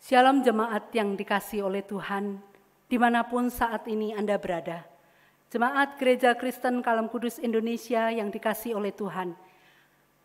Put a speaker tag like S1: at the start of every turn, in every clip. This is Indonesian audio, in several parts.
S1: Shalom jemaat yang dikasihi oleh Tuhan, dimanapun saat ini Anda berada. Jemaat Gereja Kristen Kalem Kudus Indonesia yang dikasihi oleh Tuhan.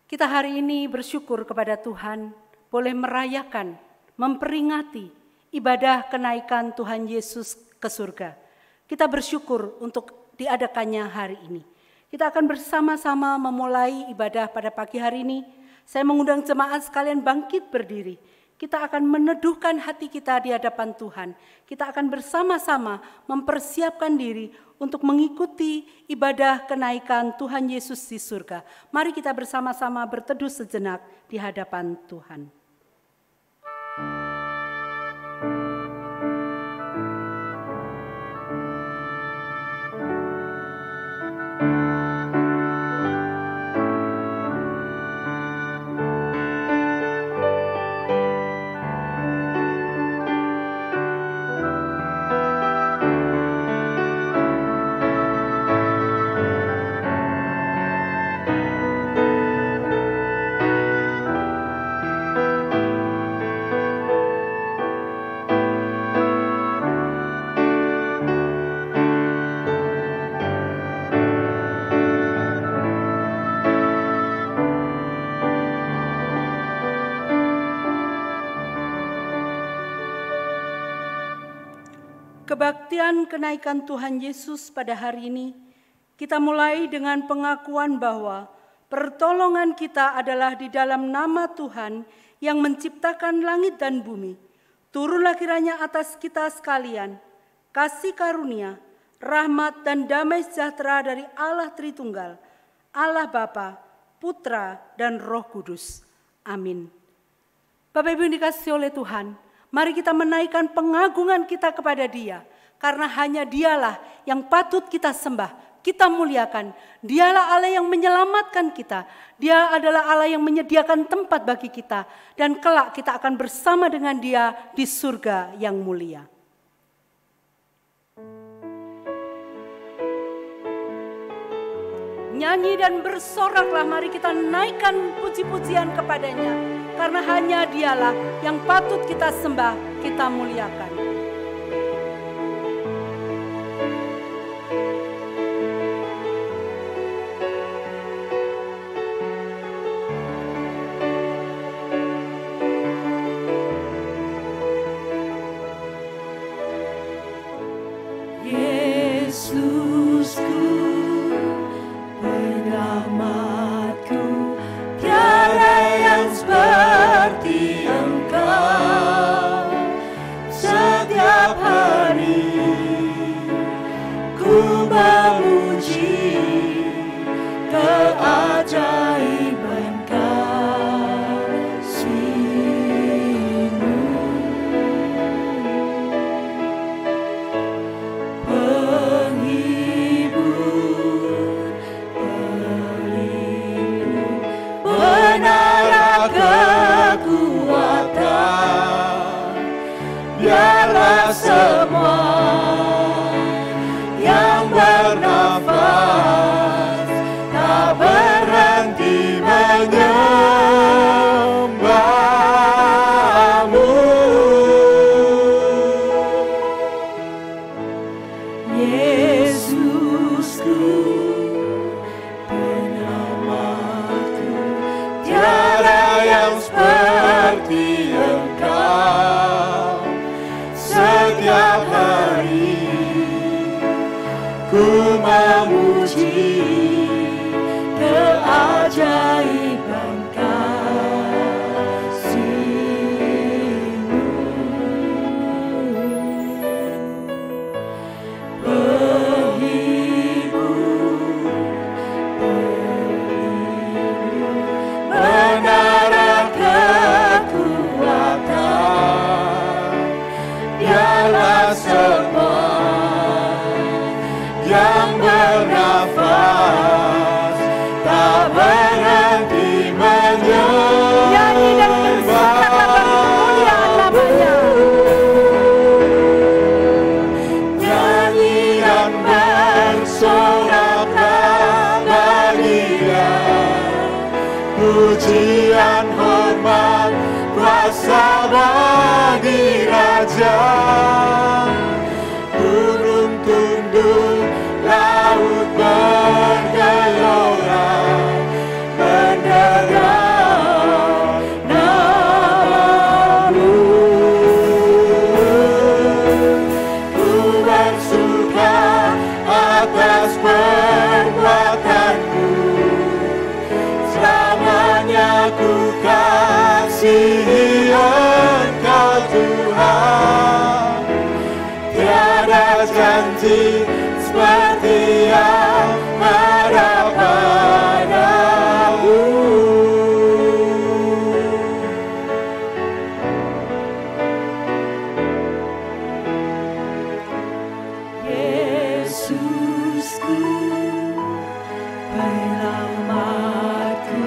S1: Kita hari ini bersyukur kepada Tuhan, boleh merayakan, memperingati ibadah kenaikan Tuhan Yesus ke surga. Kita bersyukur untuk diadakannya hari ini. Kita akan bersama-sama memulai ibadah pada pagi hari ini. Saya mengundang jemaat sekalian bangkit berdiri. Kita akan meneduhkan hati kita di hadapan Tuhan. Kita akan bersama-sama mempersiapkan diri untuk mengikuti ibadah kenaikan Tuhan Yesus di surga. Mari kita bersama-sama berteduh sejenak di hadapan Tuhan. Kebaktian kenaikan Tuhan Yesus pada hari ini, kita mulai dengan pengakuan bahwa pertolongan kita adalah di dalam nama Tuhan yang menciptakan langit dan bumi. Turunlah kiranya atas kita sekalian, kasih karunia, rahmat dan damai sejahtera dari Allah Tritunggal, Allah Bapa, Putra dan Roh Kudus. Amin. Bapak Ibu yang dikasihi oleh Tuhan, mari kita menaikkan pengagungan kita kepada Dia, karena hanya Dialah yang patut kita sembah, kita muliakan. Dialah Allah yang menyelamatkan kita. Dia adalah Allah yang menyediakan tempat bagi kita, dan kelak kita akan bersama dengan Dia di surga yang mulia. Nyanyi dan bersoraklah, mari kita naikkan puji-pujian kepadanya, karena hanya Dialah yang patut kita sembah, kita muliakan.
S2: Setiap hari raja. Gunung tunduk, laut bergelora, mendengar namamu. Ku bersuka atas perbuatanmu, selamanya ku kasihi Engkau Tuhan. Tiada janji seperti yang ada padamu.
S1: Yesusku, penyelamatku,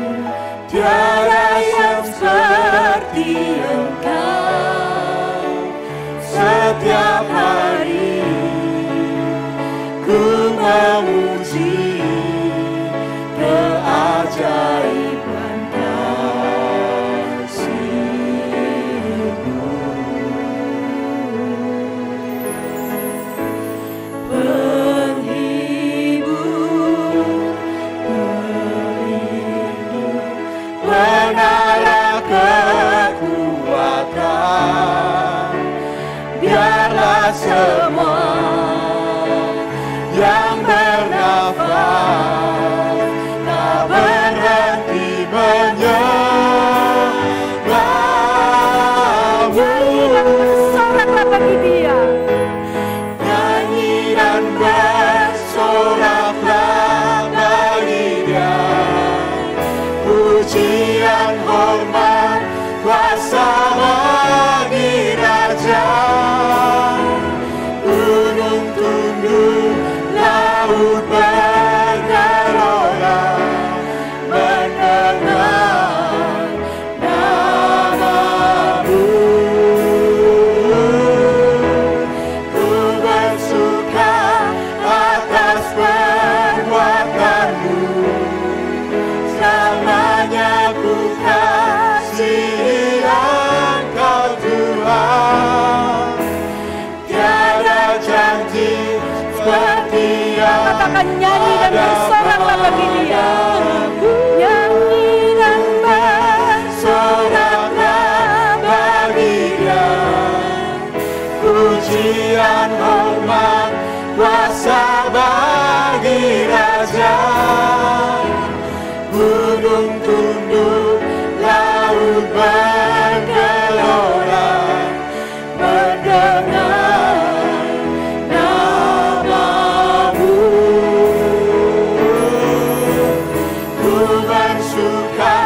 S2: Tiada yang seperti Engkau. Setiap hari ku memuji keajaiban kasih-Mu. Penghibur, pelindung, menara kekuatan, biarlah semua yang bernafas tak berhenti menyembah-Mu.
S1: bersoraklah bagi Dia.
S2: Nyanyi dan bersoraklah bagi Dia, pujian, hormat, kuasa bagi Raja. Gunung tunduk, laut bergelora, mendengar namamu. Ku bersuka atas perbuatanmu, selamanya ku kasihi Engkau Tuhan. Tiada janji seperti yang
S1: Katakan nyanyi dan bersoraklah bagi Dia. Nyanyi dan
S2: bersoraklah bagi Dia, pujian, hormat, kuasa bagi Raja. Gunung tunduk, laut bergelora, mendengar namamu. Ku bersuka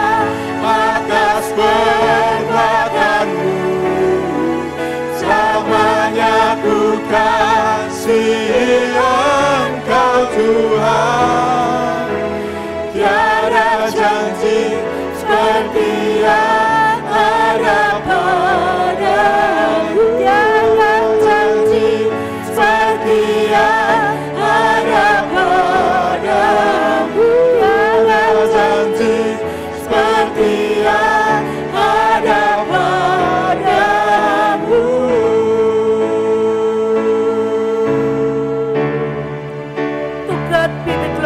S2: atas perbuatanmu, selamanya ku kasihi Engkau Tuhan. Tiada janji seperti yang ada padamu. Tiada janji seperti yang ada padamu. Tiada janji seperti yang ada padamu.
S1: To God be the glory.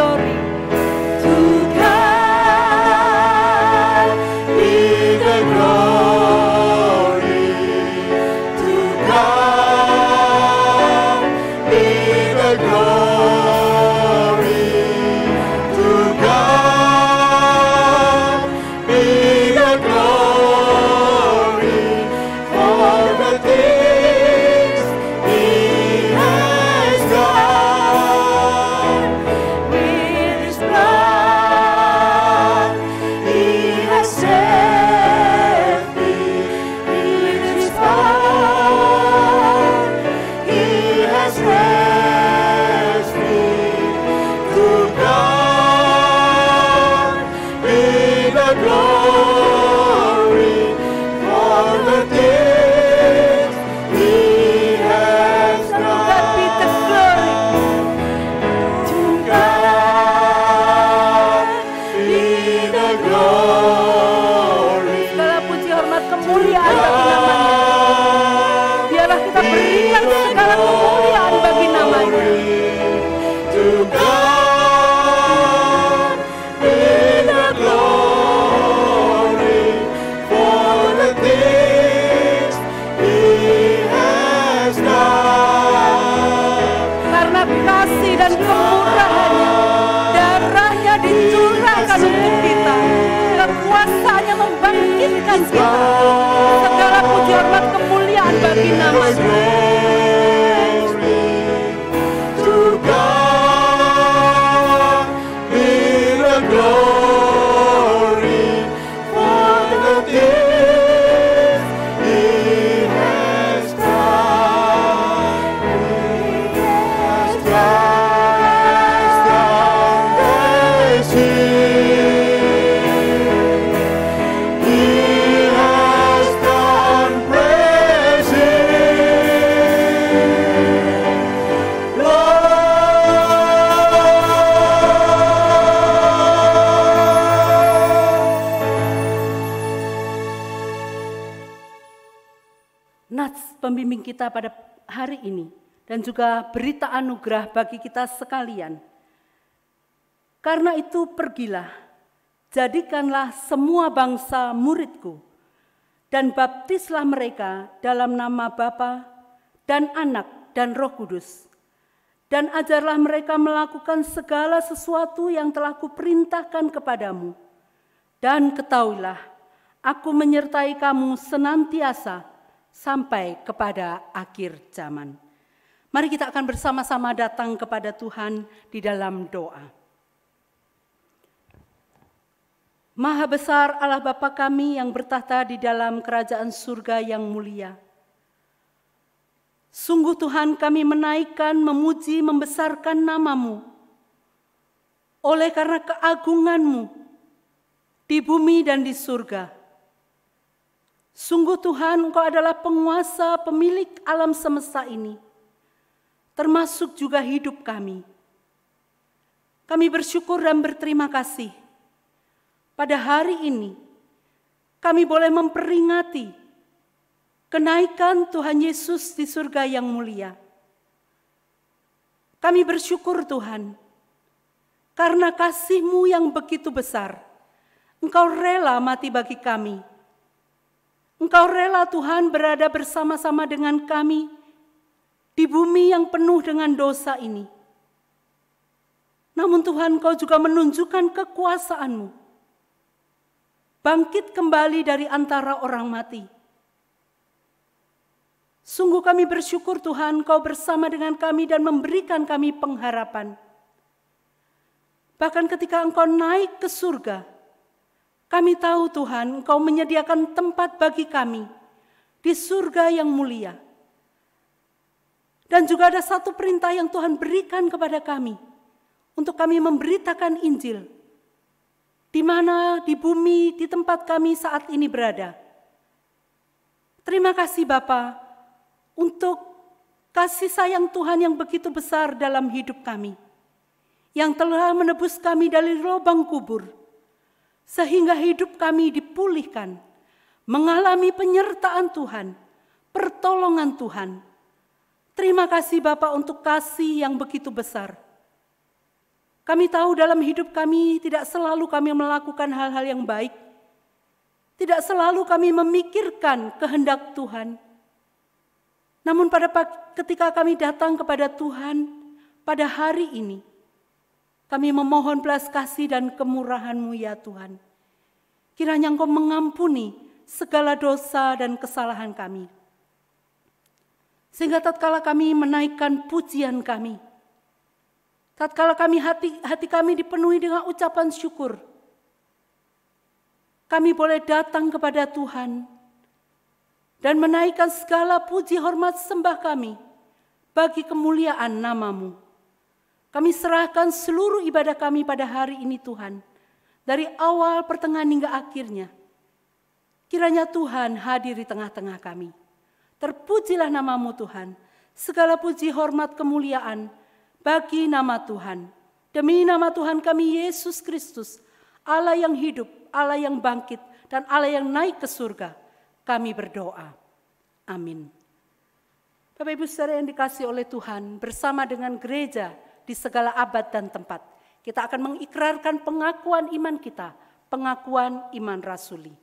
S1: kita berikan segala kemuliaan bagi nama-Nya.
S2: To God be the glory for the things He has done.
S1: Karena kasih dan kemurahan-Nya, darah-Nya dicurahkan untuk kita, kekuasaan-Nya membangkitkan kita. Segala puji hormat kemuliaan bagi nama-Nya.
S2: To God be the glory for the things He has done. He has done this year. He has done praise Him.
S1: Nats pembimbing kita pada hari ini dan juga berita anugerah bagi kita sekalian. Karena itu pergilah, jadikanlah semua bangsa muridku dan baptislah mereka dalam nama Bapa dan Anak dan Roh Kudus. Dan ajarlah mereka melakukan segala sesuatu yang telah kuperintahkan kepadamu. Dan ketahuilah, aku menyertai kamu senantiasa sampai kepada akhir zaman. Mari kita akan bersama-sama datang kepada Tuhan di dalam doa. Maha besar Allah Bapa kami yang bertahta di dalam kerajaan surga yang mulia. Sungguh Tuhan kami menaikkan, memuji, membesarkan nama-Mu. Oleh karena keagungan-Mu di bumi dan di surga. Sungguh Tuhan, Engkau adalah penguasa, pemilik alam semesta ini, termasuk juga hidup kami. Kami bersyukur dan berterima kasih. Pada hari ini, kami boleh memperingati kenaikan Tuhan Yesus di surga yang mulia. Kami bersyukur Tuhan, karena kasih-Mu yang begitu besar, Engkau rela mati bagi kami. Engkau rela Tuhan berada bersama-sama dengan kami di bumi yang penuh dengan dosa ini. Namun Tuhan, Engkau juga menunjukkan kekuasaan-Mu. Bangkit kembali dari antara orang mati. Sungguh kami bersyukur Tuhan, Engkau bersama dengan kami dan memberikan kami pengharapan. Bahkan ketika Engkau naik ke surga, kami tahu Tuhan, Engkau menyediakan tempat bagi kami di surga yang mulia. Dan juga ada satu perintah yang Tuhan berikan kepada kami, untuk kami memberitakan Injil, di mana di bumi, di tempat kami saat ini berada. Terima kasih Bapa, untuk kasih sayang Tuhan yang begitu besar dalam hidup kami, yang telah menebus kami dari lubang kubur, sehingga hidup kami dipulihkan, mengalami penyertaan Tuhan, pertolongan Tuhan. Terima kasih Bapa untuk kasih yang begitu besar. Kami tahu dalam hidup kami tidak selalu kami melakukan hal-hal yang baik, tidak selalu kami memikirkan kehendak Tuhan. Namun ketika kami datang kepada Tuhan pada hari ini, kami memohon belas kasih dan kemurahan-Mu ya Tuhan. Kiranya Engkau mengampuni segala dosa dan kesalahan kami. Sehingga tatkala kami menaikkan pujian kami, tatkala hati kami dipenuhi dengan ucapan syukur, kami boleh datang kepada Tuhan dan menaikkan segala puji hormat sembah kami bagi kemuliaan nama-Mu. Kami serahkan seluruh ibadah kami pada hari ini Tuhan, dari awal, pertengahan hingga akhirnya. Kiranya Tuhan hadir di tengah-tengah kami. Terpujilah nama-Mu Tuhan, segala puji hormat kemuliaan bagi nama Tuhan. Demi nama Tuhan kami Yesus Kristus, Allah yang hidup, Allah yang bangkit, dan Allah yang naik ke surga, kami berdoa. Amin. Bapak Ibu Saudara yang dikasihi oleh Tuhan, bersama dengan gereja di segala abad dan tempat, kita akan mengikrarkan pengakuan iman kita, pengakuan iman rasuli.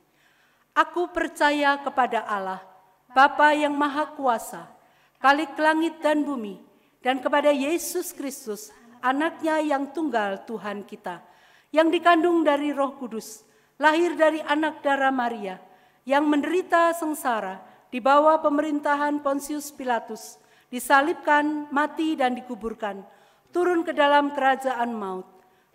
S1: Aku percaya kepada Allah, Bapa yang Maha Kuasa, Khalik langit dan bumi, dan kepada Yesus Kristus, Anak-Nya yang tunggal Tuhan kita, yang dikandung dari Roh Kudus, lahir dari anak darah Maria, yang menderita sengsara di bawah pemerintahan Pontius Pilatus, disalibkan, mati dan dikuburkan, turun ke dalam kerajaan maut.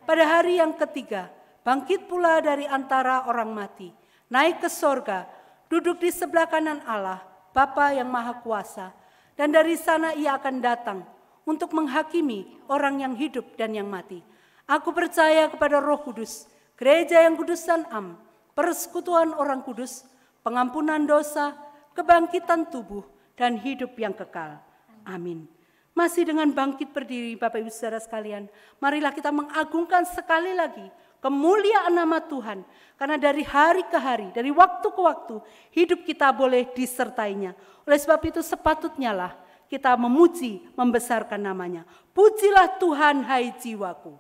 S1: Pada hari yang ketiga, bangkit pula dari antara orang mati, naik ke sorga, duduk di sebelah kanan Allah, Bapa yang Maha Kuasa, dan dari sana Ia akan datang untuk menghakimi orang yang hidup dan yang mati. Aku percaya kepada Roh Kudus, gereja yang kudus dan am, persekutuan orang kudus, pengampunan dosa, kebangkitan tubuh, dan hidup yang kekal. Amin. Masih dengan bangkit berdiri Bapak Ibu Saudara sekalian, marilah kita mengagungkan sekali lagi kemuliaan nama Tuhan. Karena dari hari ke hari, dari waktu ke waktu, hidup kita boleh disertainya. Oleh sebab itu sepatutnya lah kita memuji, membesarkan namanya. Pujilah Tuhan hai jiwaku.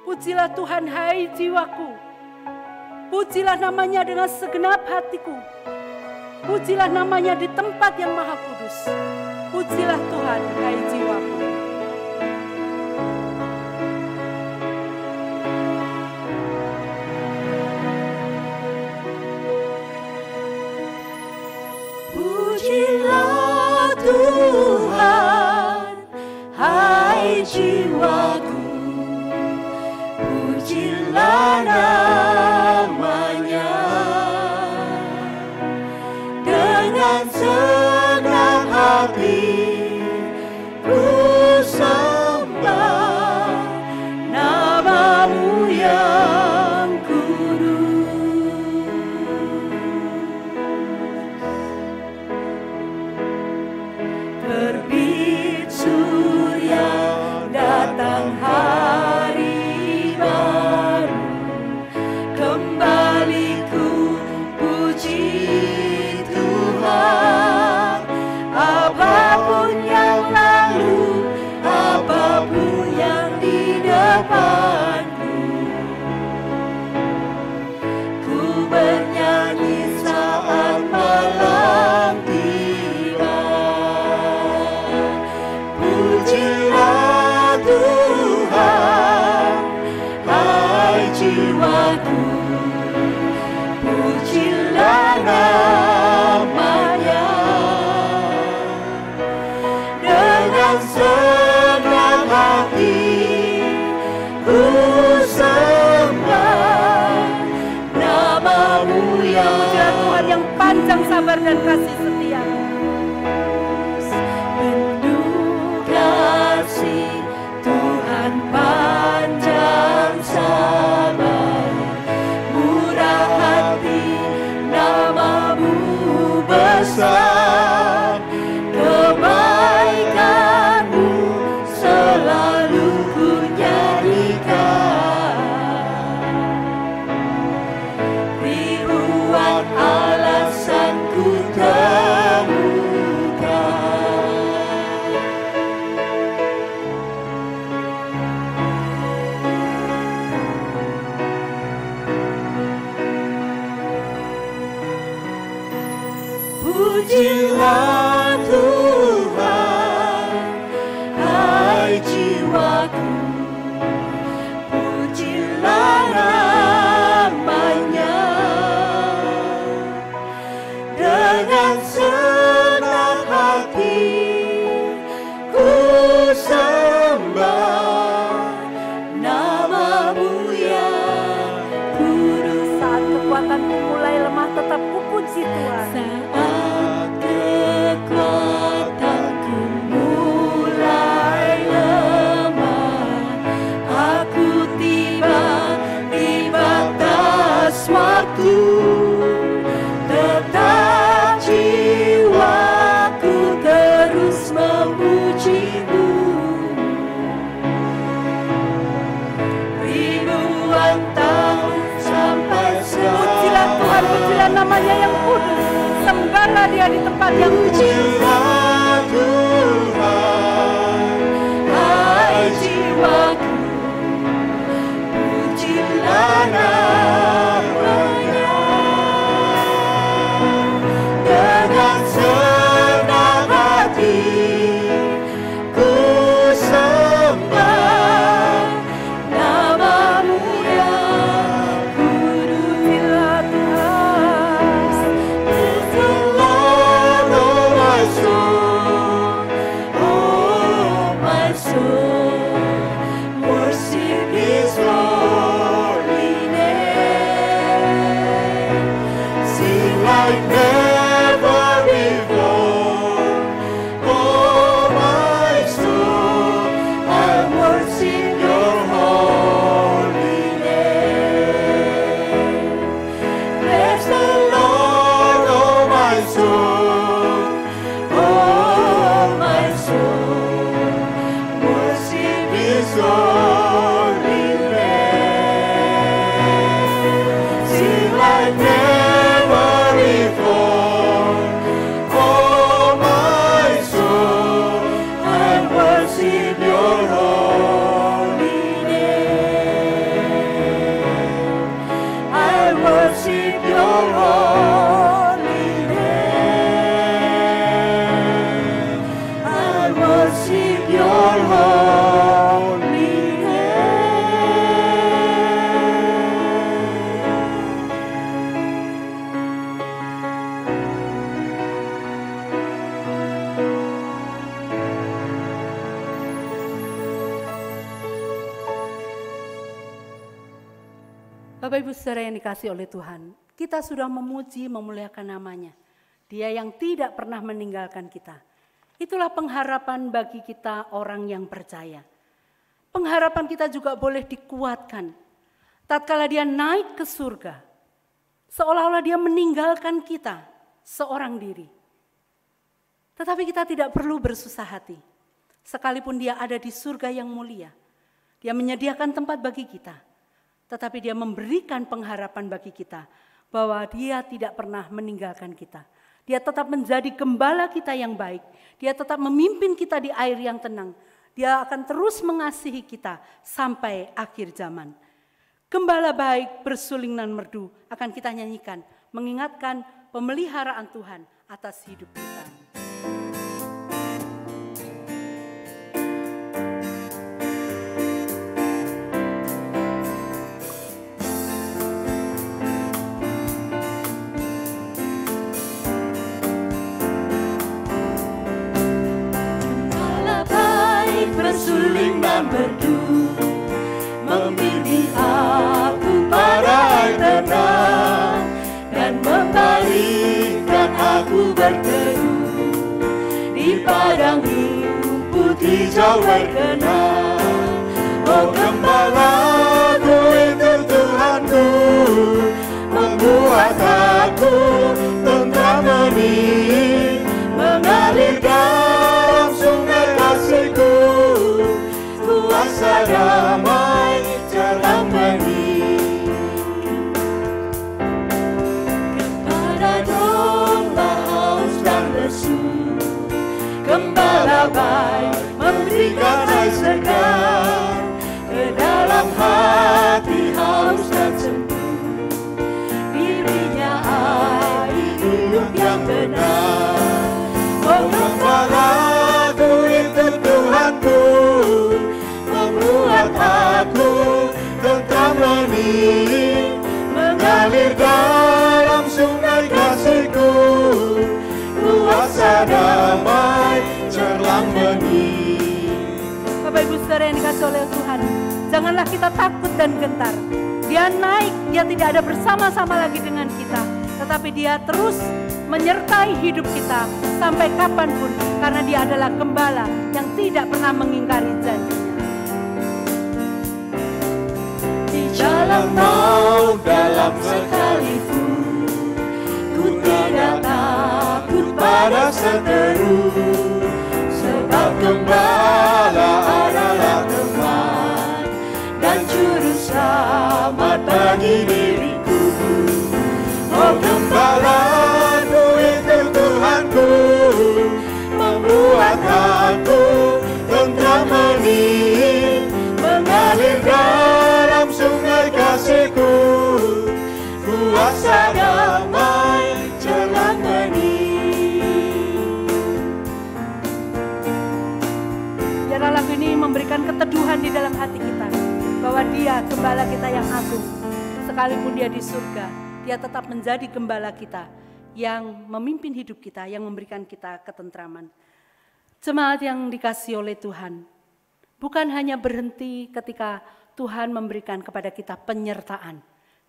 S1: Pujilah Tuhan hai jiwaku. Pujilah namanya dengan segenap hatiku. Pujilah namanya di tempat yang maha kudus. Pujilah Tuhan hai jiwaku.
S2: Pujilah Tuhan hai jiwaku. Pujilah namanya dengan senang hati. Ku sembah namamu yang kudus. Terbit surya, datang hari baru, kembali ku puji Tuhan. Apapun yang lalu, apapun yang di depanku, ku bernyanyi saat malam tiba. Pujilah Tuhan hai jiwaku. Pujilah namanya dengan senang hati. Ku sembah namamu yang
S1: Pujilah Tuhan yang panjang sabar dan kasih setia.
S2: penuh kasih. Tuhan panjang sabar, murah hati, namamu besar. Kebaikanmu selalu ku nyanyikan. Ribuan alasan ku temukan. Pujilah Tuhan hai jiwaku. Pujilah namanya dengan senang hati. Ku sembah namamu yang kudus.
S1: Saat kekuatanku mulai lemah, tetap kupuji Tuhan.
S2: Saat kekuatanku mulai lemah, aku tiba di batas waktu. Tetap jiwaku terus memujimu. Ribuan tahun sampai
S1: Pujilah Tuhan Tuhan, pujilah namanya yang kudus. Sembahlah dia di tempat yang
S2: Pujilah Tuhan, hai jiwaku, pujilah namanya. Dengan senang hati ku sembah namamu yang kudus. Praise the Lord, oh my soul, oh my soul, worship His holy name. Sing like never before, oh my soul, I worship Your holy name. Bless the Lord, oh my soul, worship His holy name. Sing like never before, oh my soul, I worship Your holy name. I worship Your holy name. I worship Your holy
S1: Bapak Ibu Saudara yang dikasihi oleh Tuhan, kita sudah memuji, memuliakan namanya. Dia yang tidak pernah meninggalkan kita. Itulah pengharapan bagi kita orang yang percaya. Pengharapan kita juga boleh dikuatkan. Tatkala dia naik ke surga, seolah-olah dia meninggalkan kita seorang diri. Tetapi kita tidak perlu bersusah hati. Sekalipun dia ada di surga yang mulia, dia menyediakan tempat bagi kita. Tetapi dia memberikan pengharapan bagi kita bahwa dia tidak pernah meninggalkan kita. Dia tetap menjadi gembala kita yang baik. Dia tetap memimpin kita di air yang tenang. Dia akan terus mengasihi kita sampai akhir zaman. Gembala baik bersuling nan merdu akan kita nyanyikan, mengingatkan pemeliharaan Tuhan atas hidup kita.
S2: Bersuling dan merdu, membimbing aku pada air tenang, dan membalikkan aku berteduh di padang rumput hijau berkenan. Oh gembalaku itu Tuhanku, membuat aku tentram hening, mengalir dalam sungai kasih-Ku. Kuasa damai jelang bening, kepada domba haus dan lesu, gembala baik memberikan air segar, ke dalam hati haus dan sendu, dirinya air hidup yang benar. Oh gembalaku itu Tuhanku, membuat aku tentram hening, mengalir dalam sungai kasih-Ku. Kuasa damai jelang bening.
S1: Bapak Ibu Saudara yang dikasihi oleh Tuhan, janganlah kita takut dan gentar. Dia naik, dia tidak ada bersama-sama lagi dengan kita, tetapi dia terus menyertai hidup kita sampai kapanpun, karena dia adalah gembala yang tidak pernah mengingkari janjinya.
S2: Di jalan maut dalam sekalipun, ku tidak takut pada seteru, sebab gembala adalah teman dan juru selamat bagi diriku. Oh
S1: Dia gembala kita yang agung. Sekalipun Dia di surga, Dia tetap menjadi gembala kita yang memimpin hidup kita, yang memberikan kita ketentraman. Jemaat yang dikasihi oleh Tuhan, bukan hanya berhenti ketika Tuhan memberikan kepada kita penyertaan,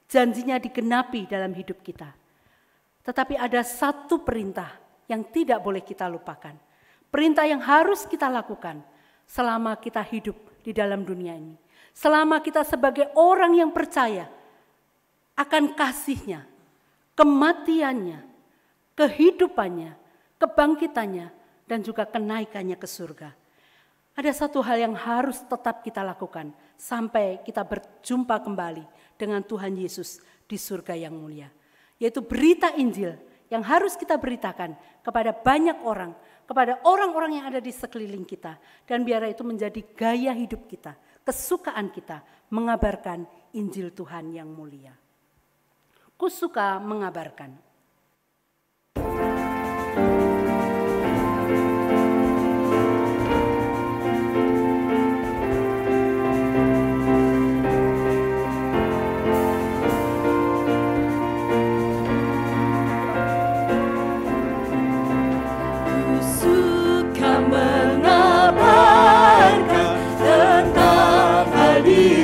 S1: janjinya digenapi dalam hidup kita. Tetapi ada satu perintah yang tidak boleh kita lupakan. Perintah yang harus kita lakukan selama kita hidup di dalam dunia ini. Selama kita sebagai orang yang percaya akan kasih-Nya, kematiannya, kehidupannya, kebangkitannya, dan juga kenaikannya ke surga. Ada satu hal yang harus tetap kita lakukan sampai kita berjumpa kembali dengan Tuhan Yesus di surga yang mulia. Yaitu berita Injil yang harus kita beritakan kepada banyak orang, kepada orang-orang yang ada di sekeliling kita. Dan biar itu menjadi gaya hidup kita, kesukaan kita mengabarkan Injil Tuhan yang mulia. Kusuka mengabarkan.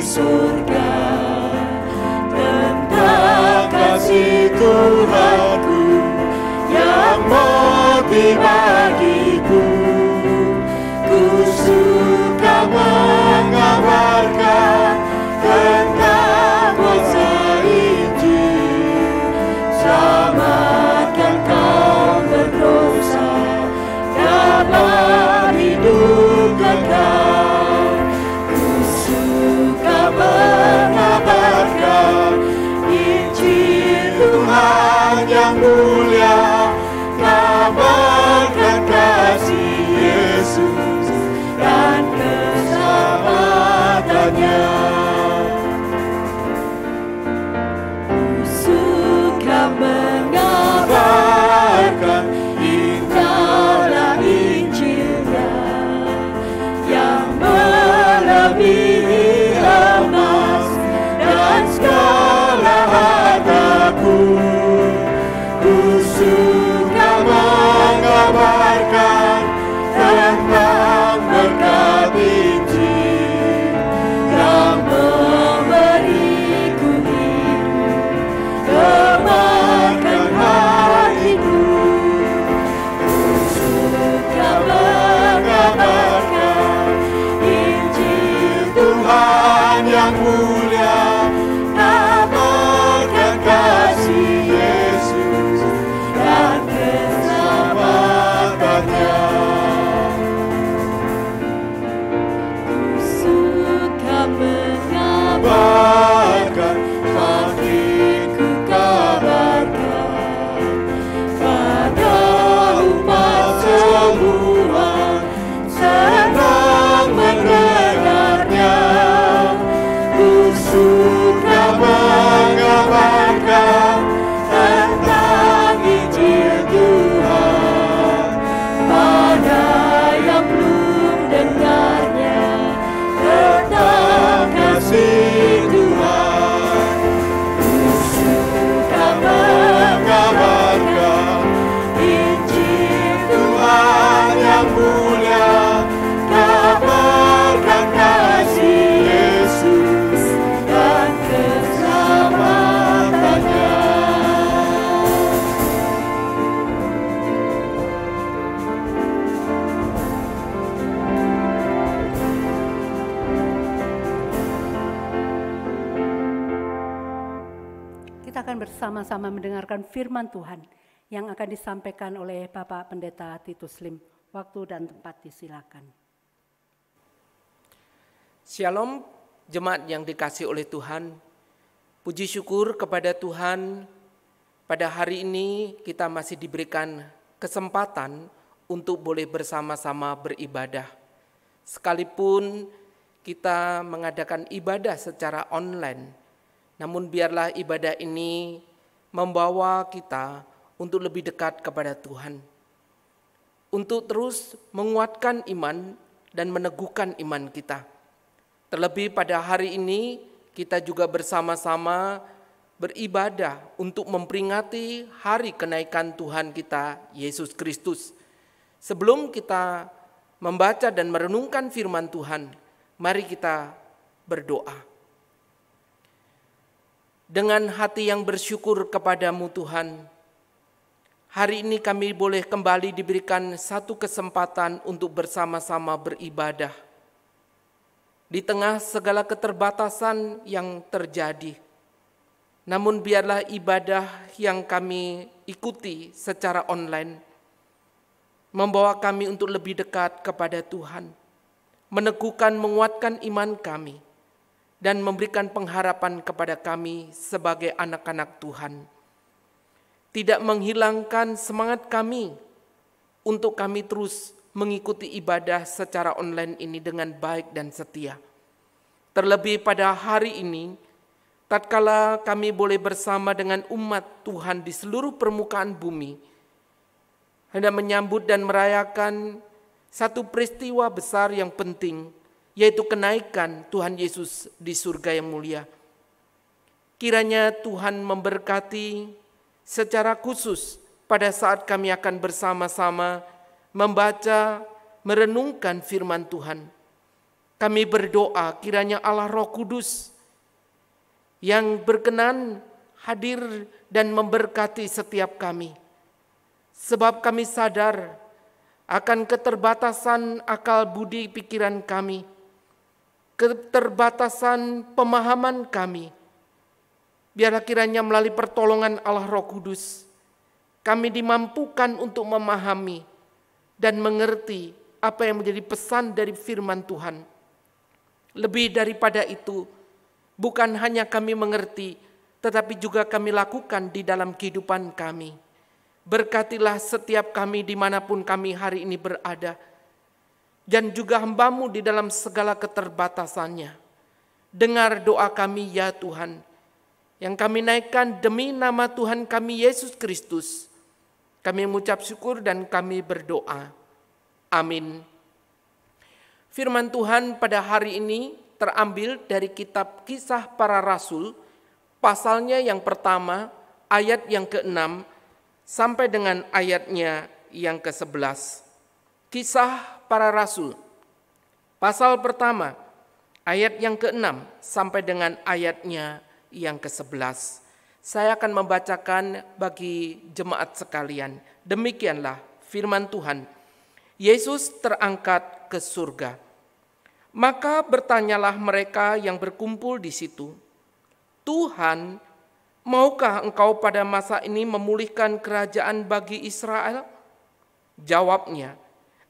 S2: Surga tentang kasih Tuhanku yang mati bagiku. Ku suka mengabarkan tentang kuasa Injil. Selamatkan kaum berdosa, dapat hidup kekal. Mengabarkan Injil Tuhan yang mulia, kabarkan kasih Yesus dan keselamatannya. Suka mengabarkan indahnya Injilnya yang melebihi emas dan segala hartaku. Ku suka mengabarkan tentang berkat Injil yang memberiku hidup, gemarkan hatiku. Ku suka mengabarkan Injil Tuhan yang mulia, kabarkan kasih Yesus dan keselamatannya. Ku suka mengabarkan, makin ku kabarkan pada umat semua, senang mendengarnya. Suka mengabarkan tentang Injil Tuhan pada yang belum dengarnya, tentang kasih Tuhan. Suka mengabarkan Injil Tuhan yang mulia, kabarkan kasih Yesus dan keselamatannya.
S1: Kita akan bersama-sama mendengarkan firman Tuhan yang akan disampaikan oleh Bapak Pendeta Titus Lim. Waktu dan tempat disilakan.
S3: Shalom, jemaat yang dikasihi oleh Tuhan. Puji syukur kepada Tuhan, pada hari ini kita masih diberikan kesempatan untuk boleh bersama-sama beribadah. Sekalipun kita mengadakan ibadah secara online, namun biarlah ibadah ini membawa kita untuk lebih dekat kepada Tuhan, untuk terus menguatkan iman dan meneguhkan iman kita. Terlebih pada hari ini kita juga bersama-sama beribadah untuk memperingati hari kenaikan Tuhan kita Yesus Kristus. Sebelum kita membaca dan merenungkan firman Tuhan, mari kita berdoa. Dengan hati yang bersyukur kepadamu Tuhan, hari ini kami boleh kembali diberikan satu kesempatan untuk bersama-sama beribadah. Di tengah segala keterbatasan yang terjadi, namun biarlah ibadah yang kami ikuti secara online membawa kami untuk lebih dekat kepada Tuhan, meneguhkan, menguatkan iman kami, dan memberikan pengharapan kepada kami sebagai anak-anak Tuhan. Tidak menghilangkan semangat kami untuk kami terus mengikuti ibadah secara online ini dengan baik dan setia. Terlebih pada hari ini, tatkala kami boleh bersama dengan umat Tuhan di seluruh permukaan bumi, hendak menyambut dan merayakan satu peristiwa besar yang penting, yaitu kenaikan Tuhan Yesus di surga yang mulia. Kiranya Tuhan memberkati secara khusus pada saat kami akan bersama-sama membaca, merenungkan firman Tuhan. Kami berdoa kiranya Allah Roh Kudus yang berkenan hadir dan memberkati setiap kami. Sebab kami sadar akan keterbatasan akal budi pikiran kami, keterbatasan pemahaman kami. Biarlah kiranya melalui pertolongan Allah Roh Kudus, kami dimampukan untuk memahami dan mengerti apa yang menjadi pesan dari firman Tuhan. Lebih daripada itu, bukan hanya kami mengerti, tetapi juga kami lakukan di dalam kehidupan kami. Berkatilah setiap kami dimanapun kami hari ini berada, dan juga hamba-Mu di dalam segala keterbatasannya. Dengar doa kami ya Tuhan, yang kami naikkan demi nama Tuhan kami Yesus Kristus. Kami mengucap syukur dan kami berdoa. Amin. Firman Tuhan pada hari ini terambil dari kitab Kisah Para Rasul, pasalnya yang pertama, ayat yang ke-6, sampai dengan ayatnya yang ke-11. Kisah Para Rasul, pasal pertama, ayat yang ke-6 sampai dengan ayatnya yang ke-11. Saya akan membacakan bagi jemaat sekalian. Demikianlah firman Tuhan. Yesus terangkat ke surga. Maka bertanyalah mereka yang berkumpul di situ, Tuhan, maukah engkau pada masa ini memulihkan kerajaan bagi Israel? Jawabnya,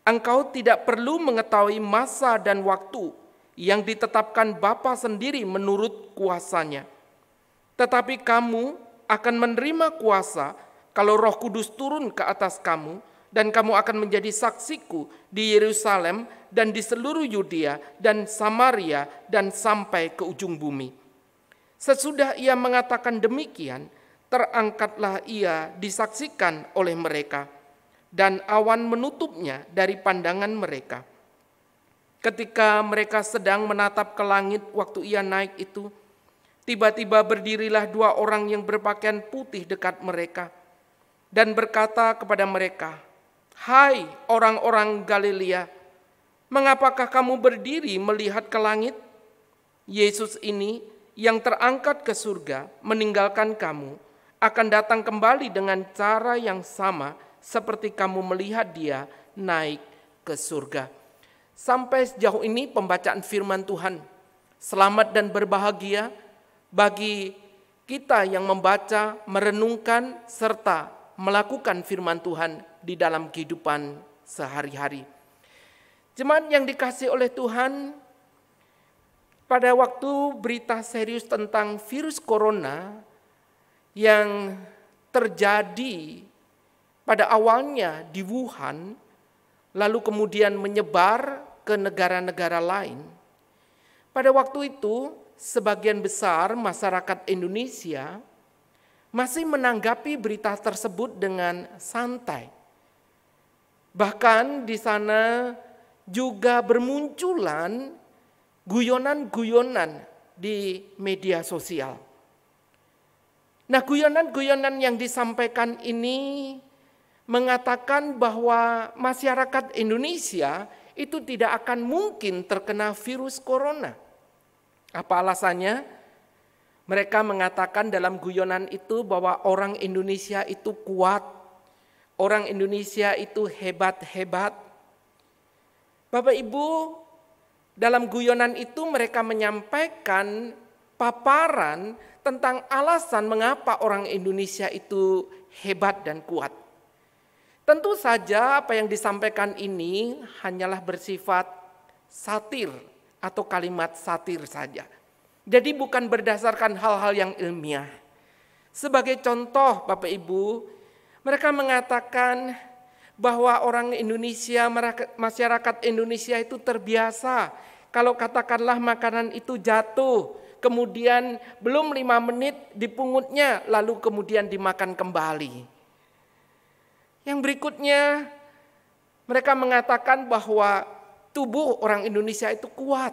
S3: engkau tidak perlu mengetahui masa dan waktu yang ditetapkan Bapa sendiri menurut kuasanya. Tetapi kamu akan menerima kuasa kalau Roh Kudus turun ke atas kamu, dan kamu akan menjadi saksiku di Yerusalem dan di seluruh Yudea dan Samaria dan sampai ke ujung bumi. Sesudah ia mengatakan demikian, terangkatlah ia disaksikan oleh mereka, dan awan menutupnya dari pandangan mereka. Ketika mereka sedang menatap ke langit waktu ia naik itu, tiba-tiba berdirilah dua orang yang berpakaian putih dekat mereka, dan berkata kepada mereka, "Hai orang-orang Galilea, mengapakah kamu berdiri melihat ke langit? Yesus ini yang terangkat ke surga meninggalkan kamu, akan datang kembali dengan cara yang sama seperti kamu melihat dia naik ke surga." Sampai sejauh ini pembacaan firman Tuhan. Selamat dan berbahagia bagi kita yang membaca, merenungkan, serta melakukan firman Tuhan di dalam kehidupan sehari-hari. Jemaat yang dikasihi oleh Tuhan, pada waktu berita serius tentang virus corona yang terjadi pada awalnya di Wuhan, lalu kemudian menyebar ke negara-negara lain. Pada waktu itu, sebagian besar masyarakat Indonesia masih menanggapi berita tersebut dengan santai. Bahkan di sana juga bermunculan guyonan-guyonan di media sosial. Nah, guyonan-guyonan yang disampaikan ini mengatakan bahwa masyarakat Indonesia itu tidak akan mungkin terkena virus corona. Apa alasannya? Mereka mengatakan dalam guyonan itu bahwa orang Indonesia itu kuat, orang Indonesia itu hebat-hebat. Bapak Ibu, dalam guyonan itu mereka menyampaikan paparan tentang alasan mengapa orang Indonesia itu hebat dan kuat. Tentu saja apa yang disampaikan ini hanyalah bersifat satir atau kalimat satir saja. Jadi bukan berdasarkan hal-hal yang ilmiah. Sebagai contoh Bapak Ibu, mereka mengatakan bahwa orang Indonesia, masyarakat Indonesia itu terbiasa kalau katakanlah makanan itu jatuh, kemudian belum 5 menit dipungutnya, lalu kemudian dimakan kembali. Yang berikutnya, mereka mengatakan bahwa tubuh orang Indonesia itu kuat.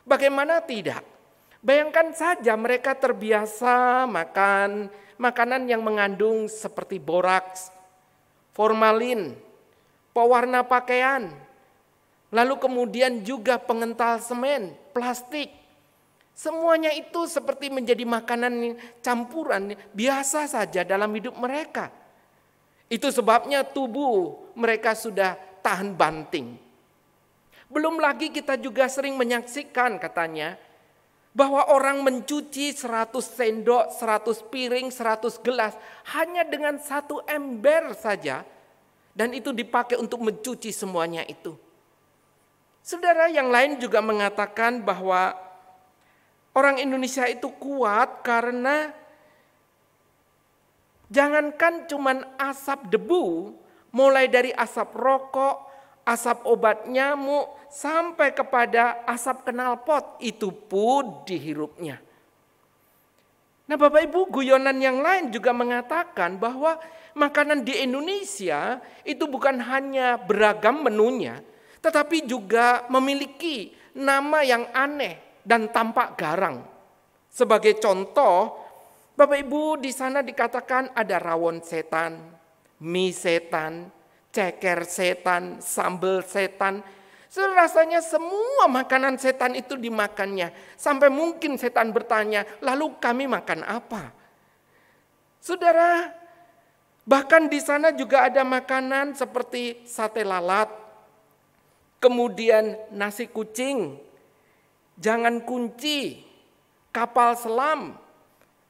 S3: Bagaimana tidak? Bayangkan saja mereka terbiasa makan makanan yang mengandung seperti boraks, formalin, pewarna pakaian, lalu kemudian juga pengental semen, plastik. Semuanya itu seperti menjadi makanan campuran biasa saja dalam hidup mereka. Itu sebabnya tubuh mereka sudah tahan banting. Belum lagi kita juga sering menyaksikan katanya bahwa orang mencuci 100 sendok, 100 piring, 100 gelas hanya dengan 1 ember saja, dan itu dipakai untuk mencuci semuanya itu. Saudara, yang lain juga mengatakan bahwa orang Indonesia itu kuat karena jangankan cuman asap debu, mulai dari asap rokok, asap obat nyamuk, sampai kepada asap knalpot, itu pun dihirupnya. Nah Bapak Ibu, guyonan yang lain juga mengatakan bahwa makanan di Indonesia itu bukan hanya beragam menunya, tetapi juga memiliki nama yang aneh dan tampak garang. Sebagai contoh, Bapak Ibu, di sana dikatakan ada rawon setan, mie setan, ceker setan, sambal setan. Rasanya semua makanan setan itu dimakannya. Sampai mungkin setan bertanya, lalu kami makan apa? Saudara, bahkan di sana juga ada makanan seperti sate lalat, kemudian nasi kucing, jangan kunci, kapal selam,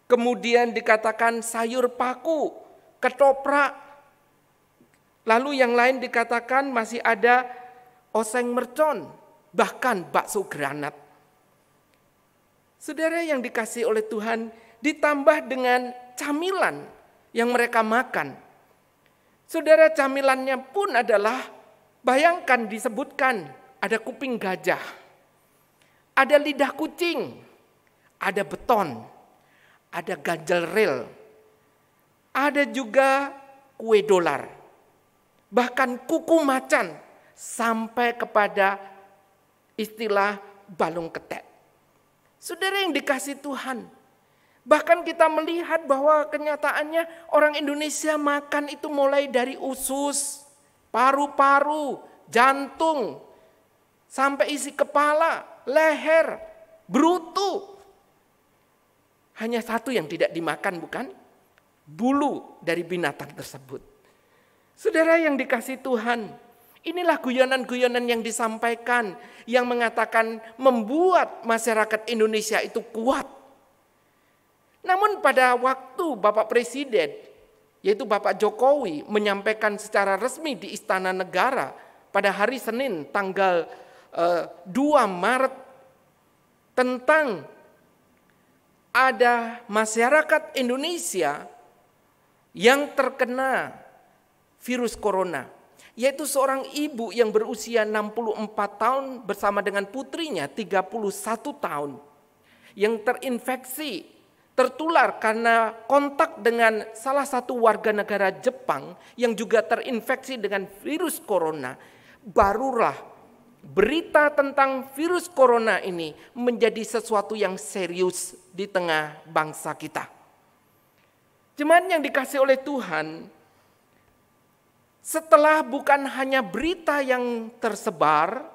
S3: kemudian dikatakan sayur paku, ketoprak. Lalu yang lain dikatakan masih ada oseng mercon, bahkan bakso granat. Saudara yang dikasihi oleh Tuhan, ditambah dengan camilan yang mereka makan. Saudara, camilannya pun adalah, bayangkan disebutkan ada kuping gajah, ada lidah kucing, ada beton, ada ganjel rel, ada juga kue dolar, bahkan kuku macan, sampai kepada istilah balung ketek. Saudara yang dikasihi Tuhan, bahkan kita melihat bahwa kenyataannya orang Indonesia makan itu mulai dari usus, paru-paru, jantung, sampai isi kepala, leher, brutu. Hanya satu yang tidak dimakan, bukan? Bulu dari binatang tersebut. Saudara yang dikasihi Tuhan, inilah guyonan-guyonan yang disampaikan, yang mengatakan membuat masyarakat Indonesia itu kuat. Namun pada waktu Bapak Presiden, yaitu Bapak Jokowi, menyampaikan secara resmi di Istana Negara pada hari Senin tanggal 2 Maret tentang ada masyarakat Indonesia yang terkena virus corona, yaitu seorang ibu yang berusia 64 tahun bersama dengan putrinya 31 tahun yang terinfeksi, tertular karena kontak dengan salah satu warga negara Jepang yang juga terinfeksi dengan virus corona. Barulah berita tentang virus corona ini menjadi sesuatu yang serius di tengah bangsa kita. Jemaat yang dikasihi oleh Tuhan, setelah bukan hanya berita yang tersebar,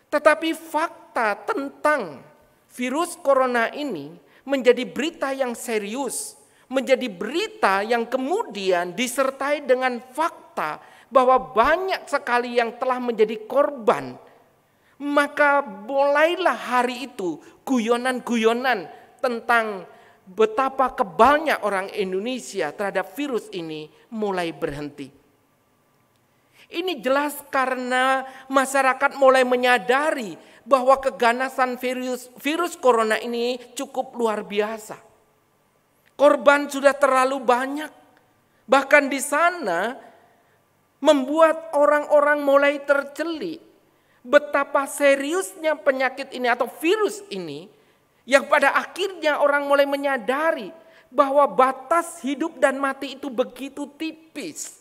S3: tetapi fakta tentang virus corona ini menjadi berita yang serius, menjadi berita yang kemudian disertai dengan fakta bahwa banyak sekali yang telah menjadi korban. Maka mulailah hari itu guyonan-guyonan tentang betapa kebalnya orang Indonesia terhadap virus ini mulai berhenti. Ini jelas karena masyarakat mulai menyadari bahwa keganasan virus corona ini cukup luar biasa. Korban sudah terlalu banyak. Bahkan di sana membuat orang-orang mulai tercelik betapa seriusnya penyakit ini atau virus ini, yang pada akhirnya orang mulai menyadari bahwa batas hidup dan mati itu begitu tipis.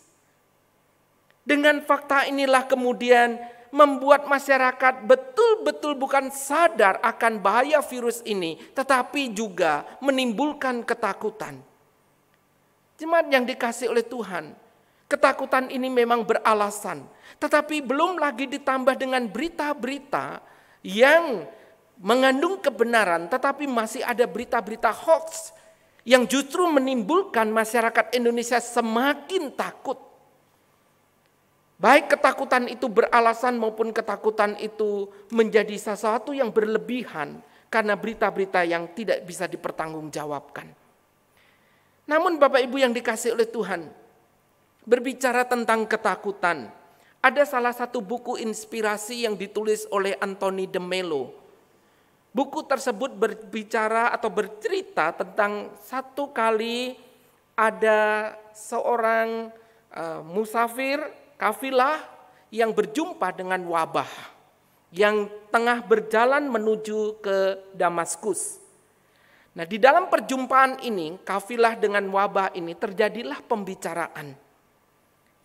S3: Dengan fakta inilah kemudian membuat masyarakat betul-betul bukan sadar akan bahaya virus ini, tetapi juga menimbulkan ketakutan. Jemaat yang dikasihi oleh Tuhan, ketakutan ini memang beralasan, tetapi belum lagi ditambah dengan berita-berita yang mengandung kebenaran, tetapi masih ada berita-berita hoax yang justru menimbulkan masyarakat Indonesia semakin takut. Baik ketakutan itu beralasan maupun ketakutan itu menjadi sesuatu yang berlebihan karena berita-berita yang tidak bisa dipertanggungjawabkan. Namun Bapak Ibu yang dikasihi oleh Tuhan, berbicara tentang ketakutan, ada salah satu buku inspirasi yang ditulis oleh Anthony de Mello. Buku tersebut berbicara atau bercerita tentang satu kali ada seorang musafir kafilah yang berjumpa dengan wabah yang tengah berjalan menuju ke Damaskus. Nah, di dalam perjumpaan ini, kafilah dengan wabah ini terjadilah pembicaraan.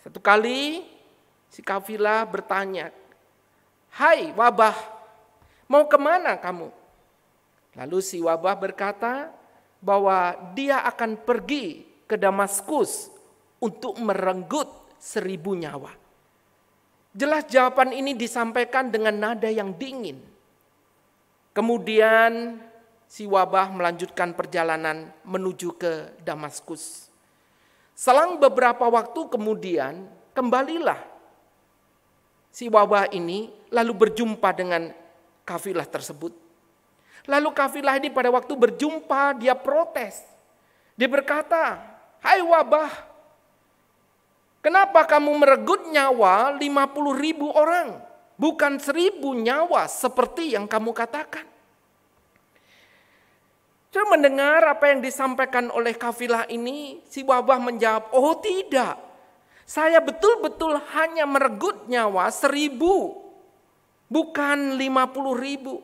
S3: Satu kali si kafilah bertanya, "Hai wabah, mau kemana kamu?" Lalu si wabah berkata bahwa dia akan pergi ke Damaskus untuk merenggut 1000 nyawa. Jelas jawaban ini disampaikan dengan nada yang dingin. Kemudian si wabah melanjutkan perjalanan menuju ke Damaskus. Selang beberapa waktu kemudian kembalilah si wabah ini lalu berjumpa dengan kafilah tersebut. Lalu kafilah ini pada waktu berjumpa dia protes. Dia berkata, "Hai wabah, kenapa kamu merenggut nyawa 50.000 orang, bukan 1000 nyawa seperti yang kamu katakan?" Saya mendengar apa yang disampaikan oleh kafilah ini, si wabah menjawab, "Oh tidak, saya betul-betul hanya merenggut nyawa 1000, bukan 50.000.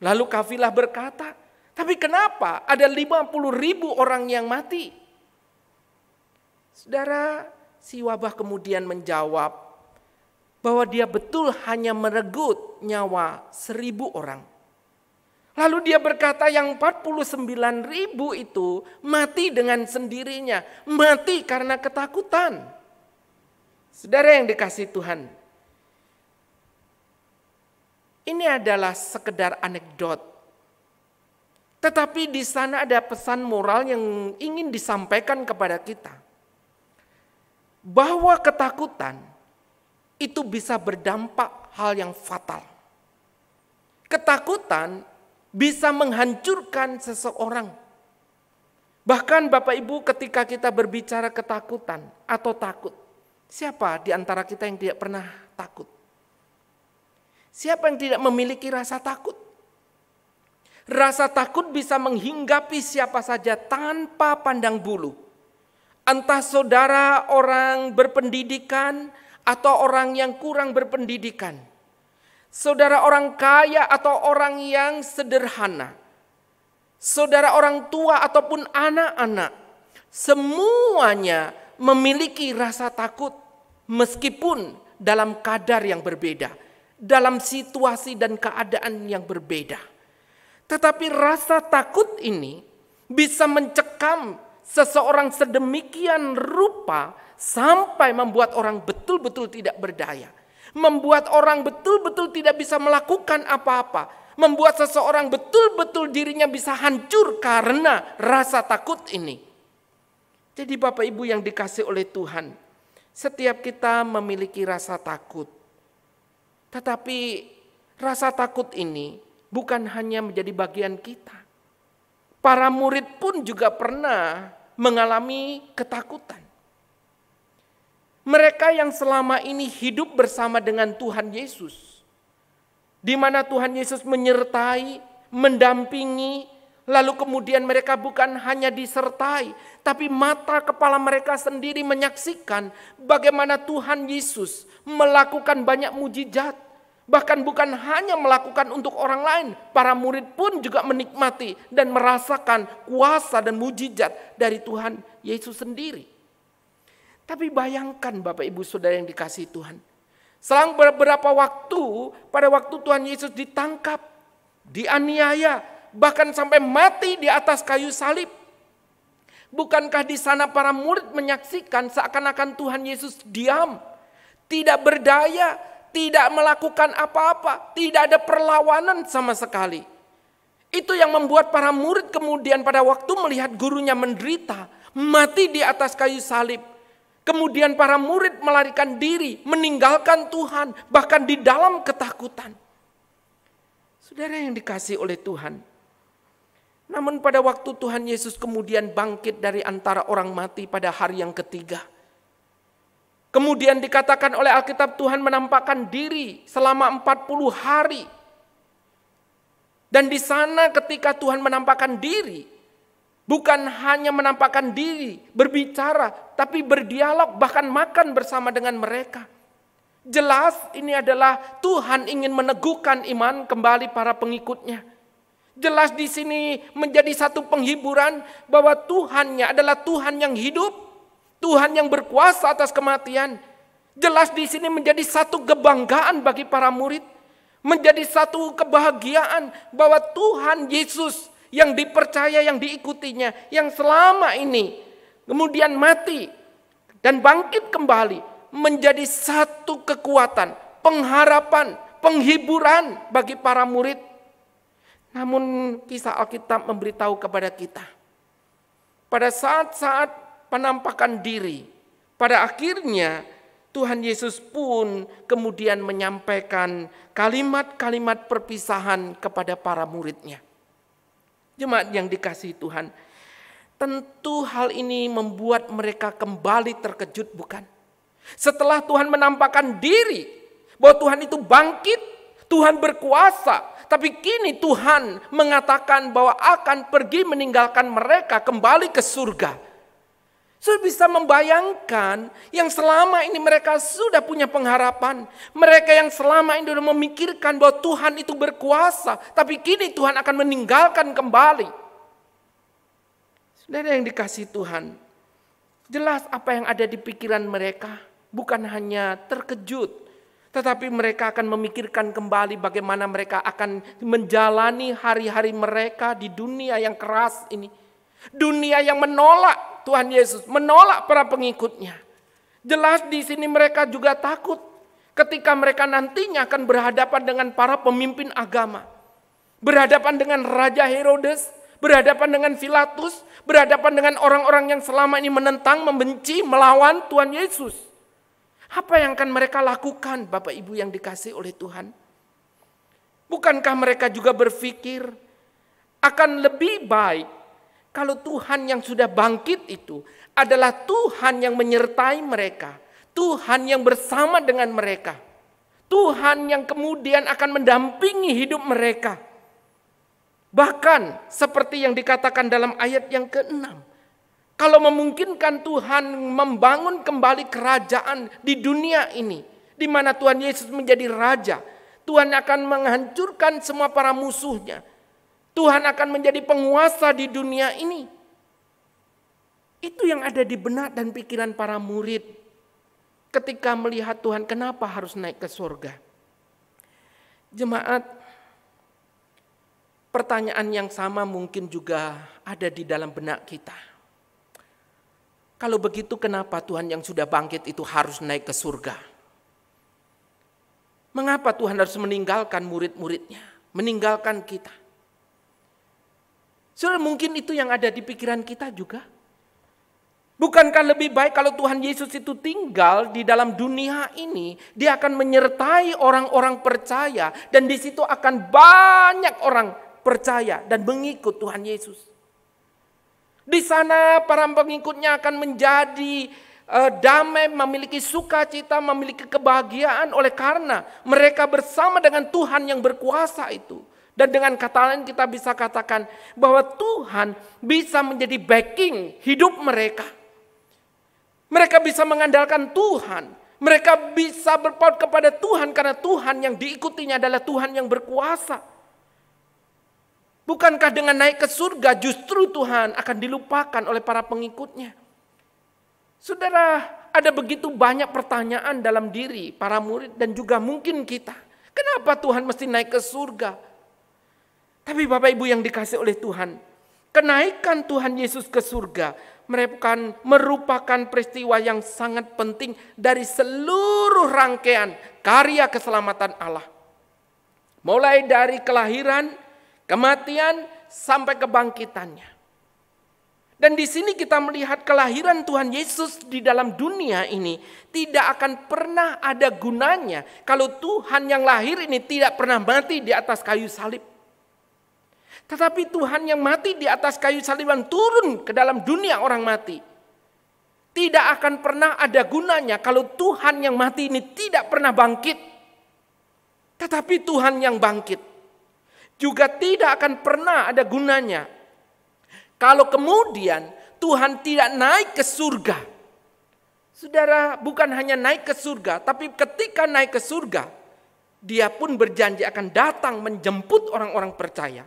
S3: Lalu kafilah berkata, "Tapi kenapa ada 50.000 orang yang mati?" Saudara, si wabah kemudian menjawab bahwa dia betul hanya merenggut nyawa 1000 orang. Lalu dia berkata yang 49.000 itu mati dengan sendirinya, mati karena ketakutan. Saudara yang dikasihi Tuhan, ini adalah sekedar anekdot. Tetapi di sana ada pesan moral yang ingin disampaikan kepada kita. Bahwa ketakutan itu bisa berdampak hal yang fatal. Ketakutan bisa menghancurkan seseorang. Bahkan Bapak Ibu ketika kita berbicara ketakutan atau takut, siapa di antara kita yang tidak pernah takut? Siapa yang tidak memiliki rasa takut? Rasa takut bisa menghinggapi siapa saja tanpa pandang bulu. Entah saudara orang berpendidikan atau orang yang kurang berpendidikan. Saudara orang kaya atau orang yang sederhana. Saudara orang tua ataupun anak-anak. Semuanya memiliki rasa takut meskipun dalam kadar yang berbeda. dalam situasi dan keadaan yang berbeda. Tetapi rasa takut ini bisa mencekam seseorang sedemikian rupa sampai membuat orang betul-betul tidak berdaya. Membuat orang betul-betul tidak bisa melakukan apa-apa. Membuat seseorang betul-betul dirinya bisa hancur karena rasa takut ini. Jadi Bapak Ibu yang dikasihi oleh Tuhan, setiap kita memiliki rasa takut. Tetapi rasa takut ini bukan hanya menjadi bagian kita. Para murid pun juga pernah mengalami ketakutan. Mereka yang selama ini hidup bersama dengan Tuhan Yesus, di mana Tuhan Yesus menyertai, mendampingi, lalu kemudian mereka bukan hanya disertai, tapi mata kepala mereka sendiri menyaksikan bagaimana Tuhan Yesus melakukan banyak mujizat. Bahkan bukan hanya melakukan untuk orang lain, para murid pun juga menikmati dan merasakan kuasa dan mujizat dari Tuhan Yesus sendiri. Tapi bayangkan Bapak Ibu Saudara yang dikasihi Tuhan, selang beberapa waktu, pada waktu Tuhan Yesus ditangkap, dianiaya, bahkan sampai mati di atas kayu salib. Bukankah di sana para murid menyaksikan seakan-akan Tuhan Yesus diam, tidak berdaya, tidak melakukan apa-apa, tidak ada perlawanan sama sekali. Itu yang membuat para murid kemudian pada waktu melihat gurunya menderita, mati di atas kayu salib. Kemudian para murid melarikan diri, meninggalkan Tuhan, bahkan di dalam ketakutan. Saudara yang dikasihi oleh Tuhan, namun pada waktu Tuhan Yesus kemudian bangkit dari antara orang mati pada hari yang ketiga, kemudian dikatakan oleh Alkitab Tuhan menampakkan diri selama 40 hari. Dan di sana ketika Tuhan menampakkan diri, bukan hanya menampakkan diri, berbicara, tapi berdialog, bahkan makan bersama dengan mereka. Jelas ini adalah Tuhan ingin meneguhkan iman kembali para pengikutnya. Jelas di sini menjadi satu penghiburan bahwa Tuhannya adalah Tuhan yang hidup, Tuhan yang berkuasa atas kematian. Jelas di sini menjadi satu kebanggaan bagi para murid, menjadi satu kebahagiaan bahwa Tuhan Yesus yang dipercaya, yang diikutinya, yang selama ini kemudian mati dan bangkit kembali, menjadi satu kekuatan, pengharapan, penghiburan bagi para murid. Namun kisah Alkitab memberitahu kepada kita, pada saat-saat penampakan diri, pada akhirnya Tuhan Yesus pun kemudian menyampaikan kalimat-kalimat perpisahan kepada para muridnya. Jemaat yang dikasihi Tuhan, tentu hal ini membuat mereka kembali terkejut, bukan? Setelah Tuhan menampakkan diri bahwa Tuhan itu bangkit, Tuhan berkuasa, tapi kini Tuhan mengatakan bahwa akan pergi meninggalkan mereka kembali ke surga. Saya bisa membayangkan yang selama ini mereka sudah punya pengharapan. Mereka yang selama ini sudah memikirkan bahwa Tuhan itu berkuasa, tapi kini Tuhan akan meninggalkan kembali. Saudara yang dikasihi Tuhan, jelas apa yang ada di pikiran mereka bukan hanya terkejut, tetapi mereka akan memikirkan kembali bagaimana mereka akan menjalani hari-hari mereka di dunia yang keras ini. Dunia yang menolak Tuhan Yesus, menolak para pengikutnya. Jelas di sini mereka juga takut ketika mereka nantinya akan berhadapan dengan para pemimpin agama. Berhadapan dengan Raja Herodes, berhadapan dengan Pilatus, berhadapan dengan orang-orang yang selama ini menentang, membenci, melawan Tuhan Yesus. Apa yang akan mereka lakukan, Bapak Ibu yang dikasihi oleh Tuhan? Bukankah mereka juga berpikir akan lebih baik kalau Tuhan yang sudah bangkit itu adalah Tuhan yang menyertai mereka, Tuhan yang bersama dengan mereka, Tuhan yang kemudian akan mendampingi hidup mereka. Bahkan seperti yang dikatakan dalam ayat yang ke-6, kalau memungkinkan Tuhan membangun kembali kerajaan di dunia ini, di mana Tuhan Yesus menjadi raja, Tuhan akan menghancurkan semua para musuhnya. Tuhan akan menjadi penguasa di dunia ini. Itu yang ada di benak dan pikiran para murid ketika melihat Tuhan kenapa harus naik ke surga. Jemaat, pertanyaan yang sama mungkin juga ada di dalam benak kita. Kalau begitu kenapa Tuhan yang sudah bangkit itu harus naik ke surga? Mengapa Tuhan harus meninggalkan murid-muridnya, meninggalkan kita? Saudara, mungkin itu yang ada di pikiran kita juga. Bukankah lebih baik kalau Tuhan Yesus itu tinggal di dalam dunia ini, Dia akan menyertai orang-orang percaya, dan di situ akan banyak orang percaya dan mengikut Tuhan Yesus. Di sana para pengikutnya akan menjadi damai, memiliki sukacita, memiliki kebahagiaan oleh karena mereka bersama dengan Tuhan yang berkuasa itu. Dan dengan kata lain kita bisa katakan bahwa Tuhan bisa menjadi backing hidup mereka. Mereka bisa mengandalkan Tuhan. Mereka bisa berpaut kepada Tuhan karena Tuhan yang diikutinya adalah Tuhan yang berkuasa. Bukankah dengan naik ke surga justru Tuhan akan dilupakan oleh para pengikutnya? Saudara, ada begitu banyak pertanyaan dalam diri para murid dan juga mungkin kita. Kenapa Tuhan mesti naik ke surga? Tapi Bapak Ibu yang dikasih oleh Tuhan, kenaikan Tuhan Yesus ke surga merupakan peristiwa yang sangat penting dari seluruh rangkaian karya keselamatan Allah. Mulai dari kelahiran, kematian, sampai kebangkitannya. Dan di sini kita melihat kelahiran Tuhan Yesus di dalam dunia ini tidak akan pernah ada gunanya kalau Tuhan yang lahir ini tidak pernah mati di atas kayu salib. Tetapi Tuhan yang mati di atas kayu salib dan turun ke dalam dunia orang mati tidak akan pernah ada gunanya kalau Tuhan yang mati ini tidak pernah bangkit. Tetapi Tuhan yang bangkit juga tidak akan pernah ada gunanya kalau kemudian Tuhan tidak naik ke surga. Saudara, bukan hanya naik ke surga, tapi ketika naik ke surga, Dia pun berjanji akan datang menjemput orang-orang percaya.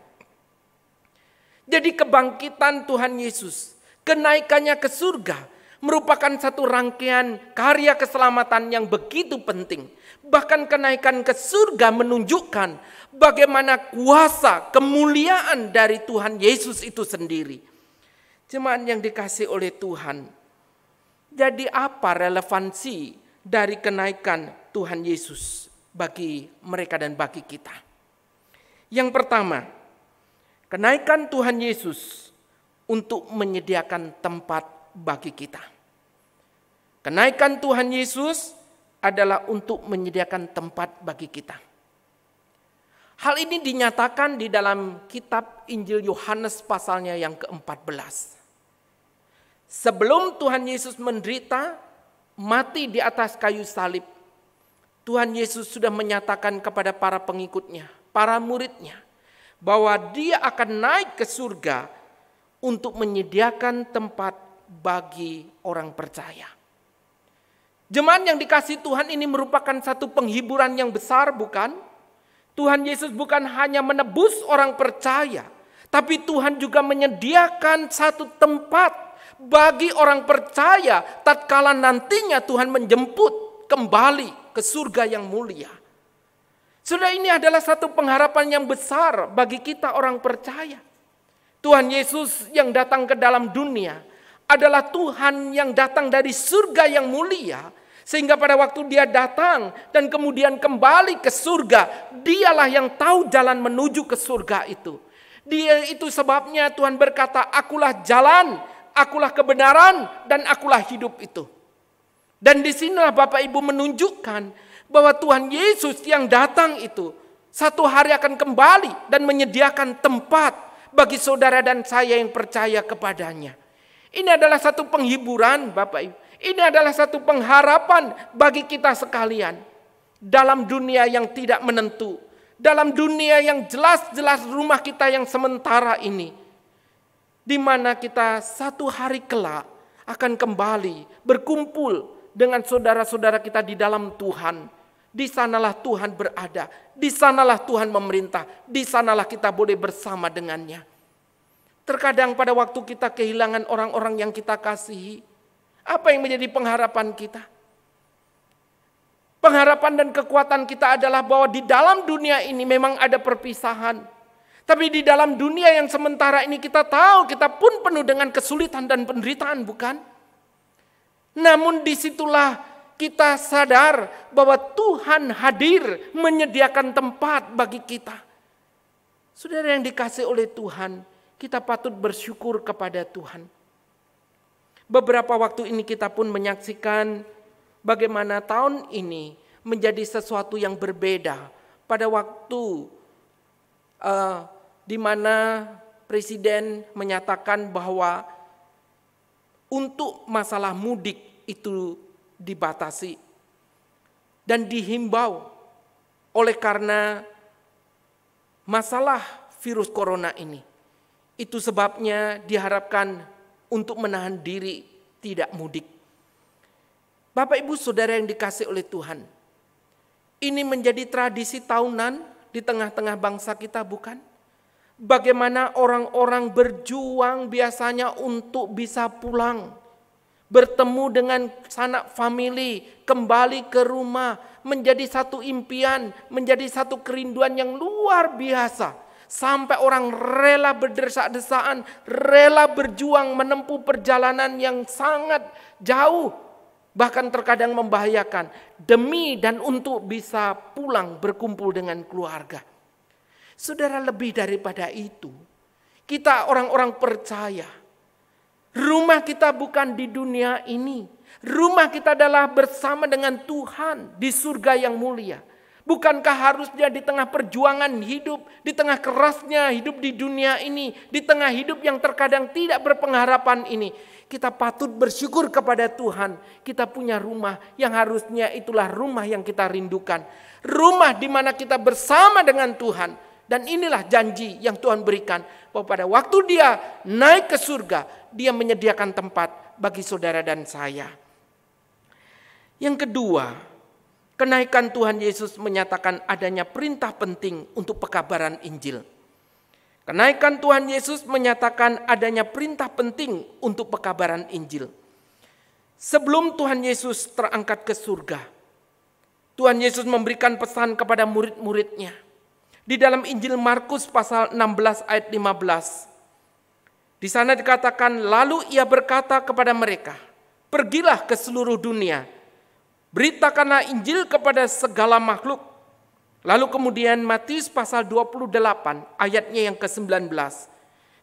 S3: Jadi kebangkitan Tuhan Yesus, kenaikannya ke surga, merupakan satu rangkaian karya keselamatan yang begitu penting. Bahkan kenaikan ke surga menunjukkan bagaimana kuasa kemuliaan dari Tuhan Yesus itu sendiri. Jemaat yang dikasih oleh Tuhan, jadi apa relevansi dari kenaikan Tuhan Yesus bagi mereka dan bagi kita? Yang pertama, kenaikan Tuhan Yesus untuk menyediakan tempat bagi kita. Kenaikan Tuhan Yesus adalah untuk menyediakan tempat bagi kita. Hal ini dinyatakan di dalam kitab Injil Yohanes pasalnya yang ke-14. Sebelum Tuhan Yesus menderita, mati di atas kayu salib, Tuhan Yesus sudah menyatakan kepada para pengikutnya, para muridnya, bahwa Dia akan naik ke surga untuk menyediakan tempat bagi orang percaya. Jemaat yang dikasihi Tuhan, ini merupakan satu penghiburan yang besar, bukan? Tuhan Yesus bukan hanya menebus orang percaya, tapi Tuhan juga menyediakan satu tempat bagi orang percaya tatkala nantinya Tuhan menjemput kembali ke surga yang mulia. Sudah, ini adalah satu pengharapan yang besar bagi kita orang percaya. Tuhan Yesus yang datang ke dalam dunia adalah Tuhan yang datang dari surga yang mulia. Sehingga pada waktu Dia datang dan kemudian kembali ke surga, Dialah yang tahu jalan menuju ke surga itu. Dia itu sebabnya Tuhan berkata, "Akulah jalan, akulah kebenaran, dan akulah hidup itu." Dan disinilah Bapak Ibu menunjukkan bahwa Tuhan Yesus yang datang itu satu hari akan kembali dan menyediakan tempat bagi saudara dan saya yang percaya kepadanya. Ini adalah satu penghiburan Bapak Ibu. Ini adalah satu pengharapan bagi kita sekalian. Dalam dunia yang tidak menentu. Dalam dunia yang jelas-jelas rumah kita yang sementara ini. Di mana kita satu hari kelak akan kembali berkumpul dengan saudara-saudara kita di dalam Tuhan. Di sanalah Tuhan berada. Di sanalah Tuhan memerintah. Di sanalah kita boleh bersama dengannya. Terkadang pada waktu kita kehilangan orang-orang yang kita kasihi, apa yang menjadi pengharapan kita? Pengharapan dan kekuatan kita adalah bahwa di dalam dunia ini memang ada perpisahan. Tapi di dalam dunia yang sementara ini kita tahu kita pun penuh dengan kesulitan dan penderitaan, bukan? Namun disitulah kita sadar bahwa Tuhan hadir menyediakan tempat bagi kita. Saudara yang dikasihi oleh Tuhan, kita patut bersyukur kepada Tuhan. Beberapa waktu ini kita pun menyaksikan bagaimana tahun ini menjadi sesuatu yang berbeda pada waktu di mana Presiden menyatakan bahwa untuk masalah mudik itu dibatasi dan dihimbau oleh karena masalah virus corona ini. Itu sebabnya diharapkan untuk menahan diri tidak mudik. Bapak Ibu Saudara yang dikasihi oleh Tuhan, ini menjadi tradisi tahunan di tengah-tengah bangsa kita, bukan? Bagaimana orang-orang berjuang biasanya untuk bisa pulang, bertemu dengan sanak famili, kembali ke rumah, menjadi satu impian, menjadi satu kerinduan yang luar biasa. Sampai orang rela berdesak-desaan, rela berjuang menempuh perjalanan yang sangat jauh, bahkan terkadang membahayakan, demi dan untuk bisa pulang berkumpul dengan keluarga. Saudara, lebih daripada itu, kita orang-orang percaya, rumah kita bukan di dunia ini. Rumah kita adalah bersama dengan Tuhan di surga yang mulia. Bukankah harusnya di tengah perjuangan hidup, di tengah kerasnya hidup di dunia ini, di tengah hidup yang terkadang tidak berpengharapan ini, kita patut bersyukur kepada Tuhan. Kita punya rumah yang harusnya itulah rumah yang kita rindukan. Rumah di mana kita bersama dengan Tuhan. Dan inilah janji yang Tuhan berikan, bahwa pada waktu Dia naik ke surga, Dia menyediakan tempat bagi saudara dan saya. Yang kedua, kenaikan Tuhan Yesus menyatakan adanya perintah penting untuk pekabaran Injil. Kenaikan Tuhan Yesus menyatakan adanya perintah penting untuk pekabaran Injil. Sebelum Tuhan Yesus terangkat ke surga, Tuhan Yesus memberikan pesan kepada murid-muridnya. Di dalam Injil Markus pasal 16 ayat 15. Di sana dikatakan, lalu Ia berkata kepada mereka, pergilah ke seluruh dunia, beritakanlah Injil kepada segala makhluk. Lalu kemudian Matius pasal 28 ayatnya yang ke-19.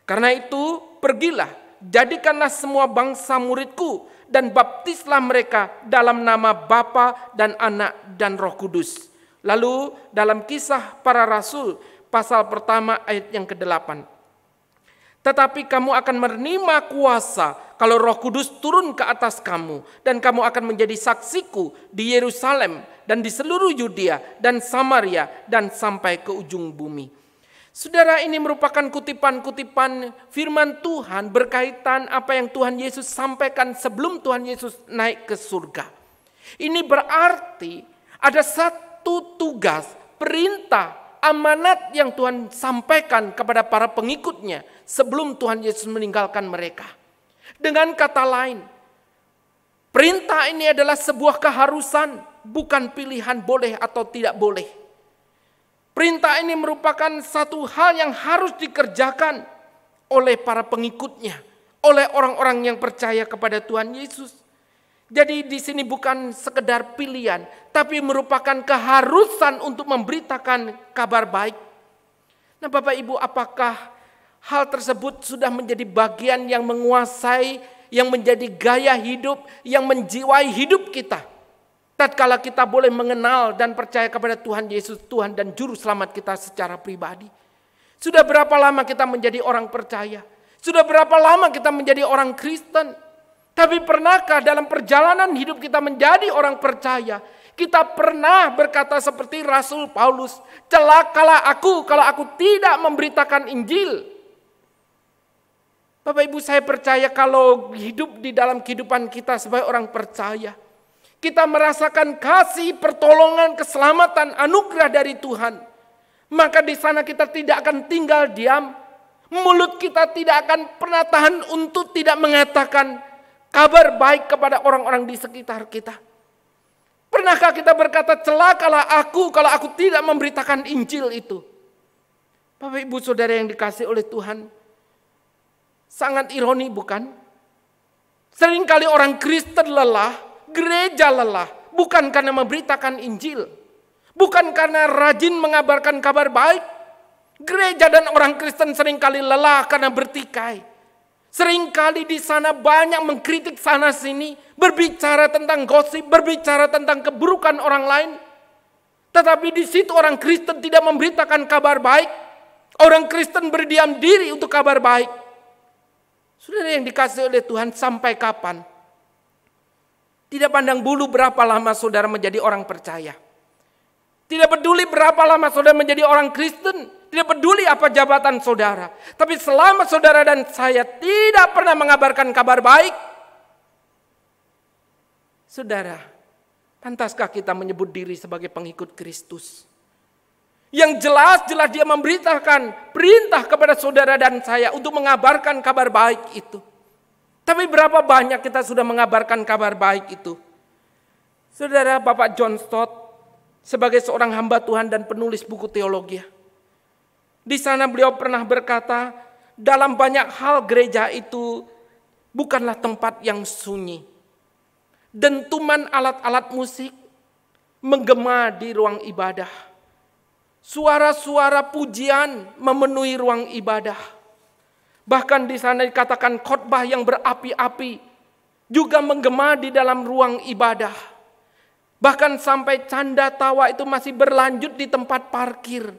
S3: Karena itu pergilah, jadikanlah semua bangsa muridku dan baptislah mereka dalam nama Bapa dan Anak dan Roh Kudus. Lalu dalam Kisah Para Rasul pasal pertama ayat yang ke-8. Tetapi kamu akan menerima kuasa kalau Roh Kudus turun ke atas kamu, dan kamu akan menjadi saksiku di Yerusalem dan di seluruh Yudea dan Samaria dan sampai ke ujung bumi. Saudara, ini merupakan kutipan-kutipan firman Tuhan berkaitan apa yang Tuhan Yesus sampaikan sebelum Tuhan Yesus naik ke surga. Ini berarti ada satu tugas, perintah, amanat yang Tuhan sampaikan kepada para pengikutnya sebelum Tuhan Yesus meninggalkan mereka. Dengan kata lain, perintah ini adalah sebuah keharusan, bukan pilihan boleh atau tidak boleh. Perintah ini merupakan satu hal yang harus dikerjakan oleh para pengikutnya, oleh orang-orang yang percaya kepada Tuhan Yesus. Jadi di sini bukan sekedar pilihan, tapi merupakan keharusan untuk memberitakan kabar baik. Nah, Bapak Ibu, apakah hal tersebut sudah menjadi bagian yang menguasai, yang menjadi gaya hidup, yang menjiwai hidup kita? Tatkala kita boleh mengenal dan percaya kepada Tuhan Yesus, Tuhan dan Juru Selamat kita secara pribadi. Sudah berapa lama kita menjadi orang percaya? Sudah berapa lama kita menjadi orang Kristen? Tapi pernahkah dalam perjalanan hidup kita menjadi orang percaya, kita pernah berkata seperti Rasul Paulus, celakalah aku kalau aku tidak memberitakan Injil. Bapak Ibu, saya percaya kalau hidup di dalam kehidupan kita sebagai orang percaya, kita merasakan kasih, pertolongan, keselamatan, anugerah dari Tuhan, maka di sana kita tidak akan tinggal diam. Mulut kita tidak akan pernah tahan untuk tidak mengatakan kabar baik kepada orang-orang di sekitar kita. Pernahkah kita berkata, celakalah aku kalau aku tidak memberitakan Injil itu? Bapak Ibu Saudara yang dikasihi oleh Tuhan, sangat ironi bukan? Seringkali orang Kristen lelah, gereja lelah, bukan karena memberitakan Injil, bukan karena rajin mengabarkan kabar baik. Gereja dan orang Kristen seringkali lelah karena bertikai. Seringkali di sana banyak mengkritik sana sini, berbicara tentang gosip, berbicara tentang keburukan orang lain. Tetapi di situ orang Kristen tidak memberitakan kabar baik. Orang Kristen berdiam diri untuk kabar baik. Saudara yang dikasihi oleh Tuhan, sampai kapan? Tidak pandang bulu berapa lama saudara menjadi orang percaya. Tidak peduli berapa lama saudara menjadi orang Kristen. Tidak peduli apa jabatan saudara. Tapi selama saudara dan saya tidak pernah mengabarkan kabar baik, saudara, pantaskah kita menyebut diri sebagai pengikut Kristus? Yang jelas-jelas dia memberitakan perintah kepada saudara dan saya untuk mengabarkan kabar baik itu. Tapi berapa banyak kita sudah mengabarkan kabar baik itu? Saudara, Bapak John Stott sebagai seorang hamba Tuhan dan penulis buku teologi, di sana beliau pernah berkata, dalam banyak hal gereja itu bukanlah tempat yang sunyi. Dentuman alat-alat musik menggema di ruang ibadah. Suara-suara pujian memenuhi ruang ibadah. Bahkan di sana dikatakan khotbah yang berapi-api juga menggema di dalam ruang ibadah. Bahkan sampai canda tawa itu masih berlanjut di tempat parkir.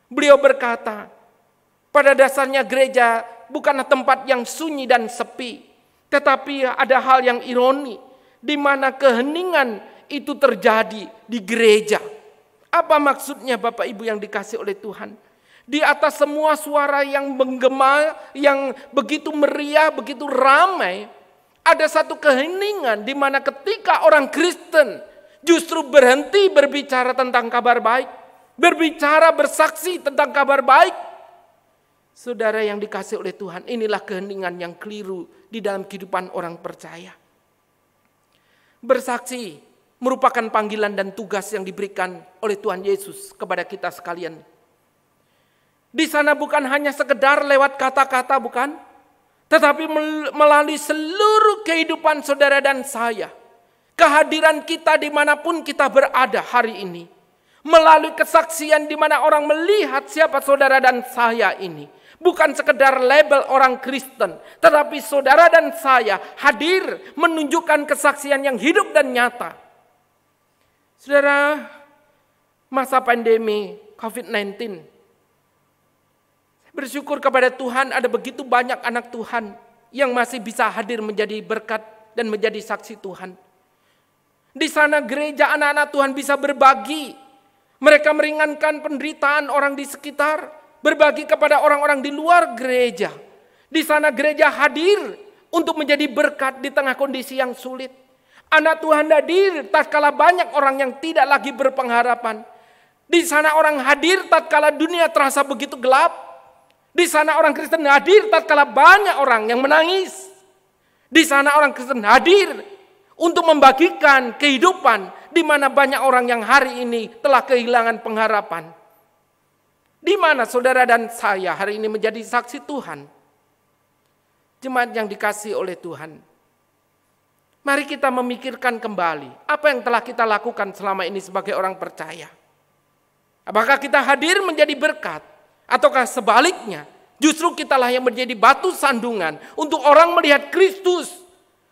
S3: Beliau berkata, pada dasarnya gereja bukanlah tempat yang sunyi dan sepi, tetapi ada hal yang ironi, di mana keheningan itu terjadi di gereja. Apa maksudnya Bapak Ibu yang dikasihi oleh Tuhan? Di atas semua suara yang menggema, yang begitu meriah, begitu ramai, ada satu keheningan di mana ketika orang Kristen justru berhenti berbicara tentang kabar baik, berbicara bersaksi tentang kabar baik. Saudara yang dikasihi oleh Tuhan, inilah keheningan yang keliru di dalam kehidupan orang percaya. Bersaksi merupakan panggilan dan tugas yang diberikan oleh Tuhan Yesus kepada kita sekalian. Di sana bukan hanya sekedar lewat kata-kata, bukan, tetapi melalui seluruh kehidupan saudara dan saya. Kehadiran kita dimanapun kita berada hari ini, melalui kesaksian di mana orang melihat siapa saudara dan saya ini. Bukan sekedar label orang Kristen, tetapi saudara dan saya hadir menunjukkan kesaksian yang hidup dan nyata. Saudara, masa pandemi COVID-19, bersyukur kepada Tuhan ada begitu banyak anak Tuhan yang masih bisa hadir menjadi berkat dan menjadi saksi Tuhan. Di sana gereja anak-anak Tuhan bisa berbagi. Mereka meringankan penderitaan orang di sekitar, berbagi kepada orang-orang di luar gereja. Di sana gereja hadir untuk menjadi berkat di tengah kondisi yang sulit. Anak Tuhan hadir tatkala banyak orang yang tidak lagi berpengharapan. Di sana orang hadir tatkala dunia terasa begitu gelap. Di sana orang Kristen hadir tatkala banyak orang yang menangis. Di sana orang Kristen hadir untuk membagikan kehidupan di mana banyak orang yang hari ini telah kehilangan pengharapan. Di mana saudara dan saya hari ini menjadi saksi Tuhan. Jemaat yang dikasihi oleh Tuhan. Mari kita memikirkan kembali apa yang telah kita lakukan selama ini sebagai orang percaya. Apakah kita hadir menjadi berkat? Ataukah sebaliknya, justru kitalah yang menjadi batu sandungan untuk orang melihat Kristus.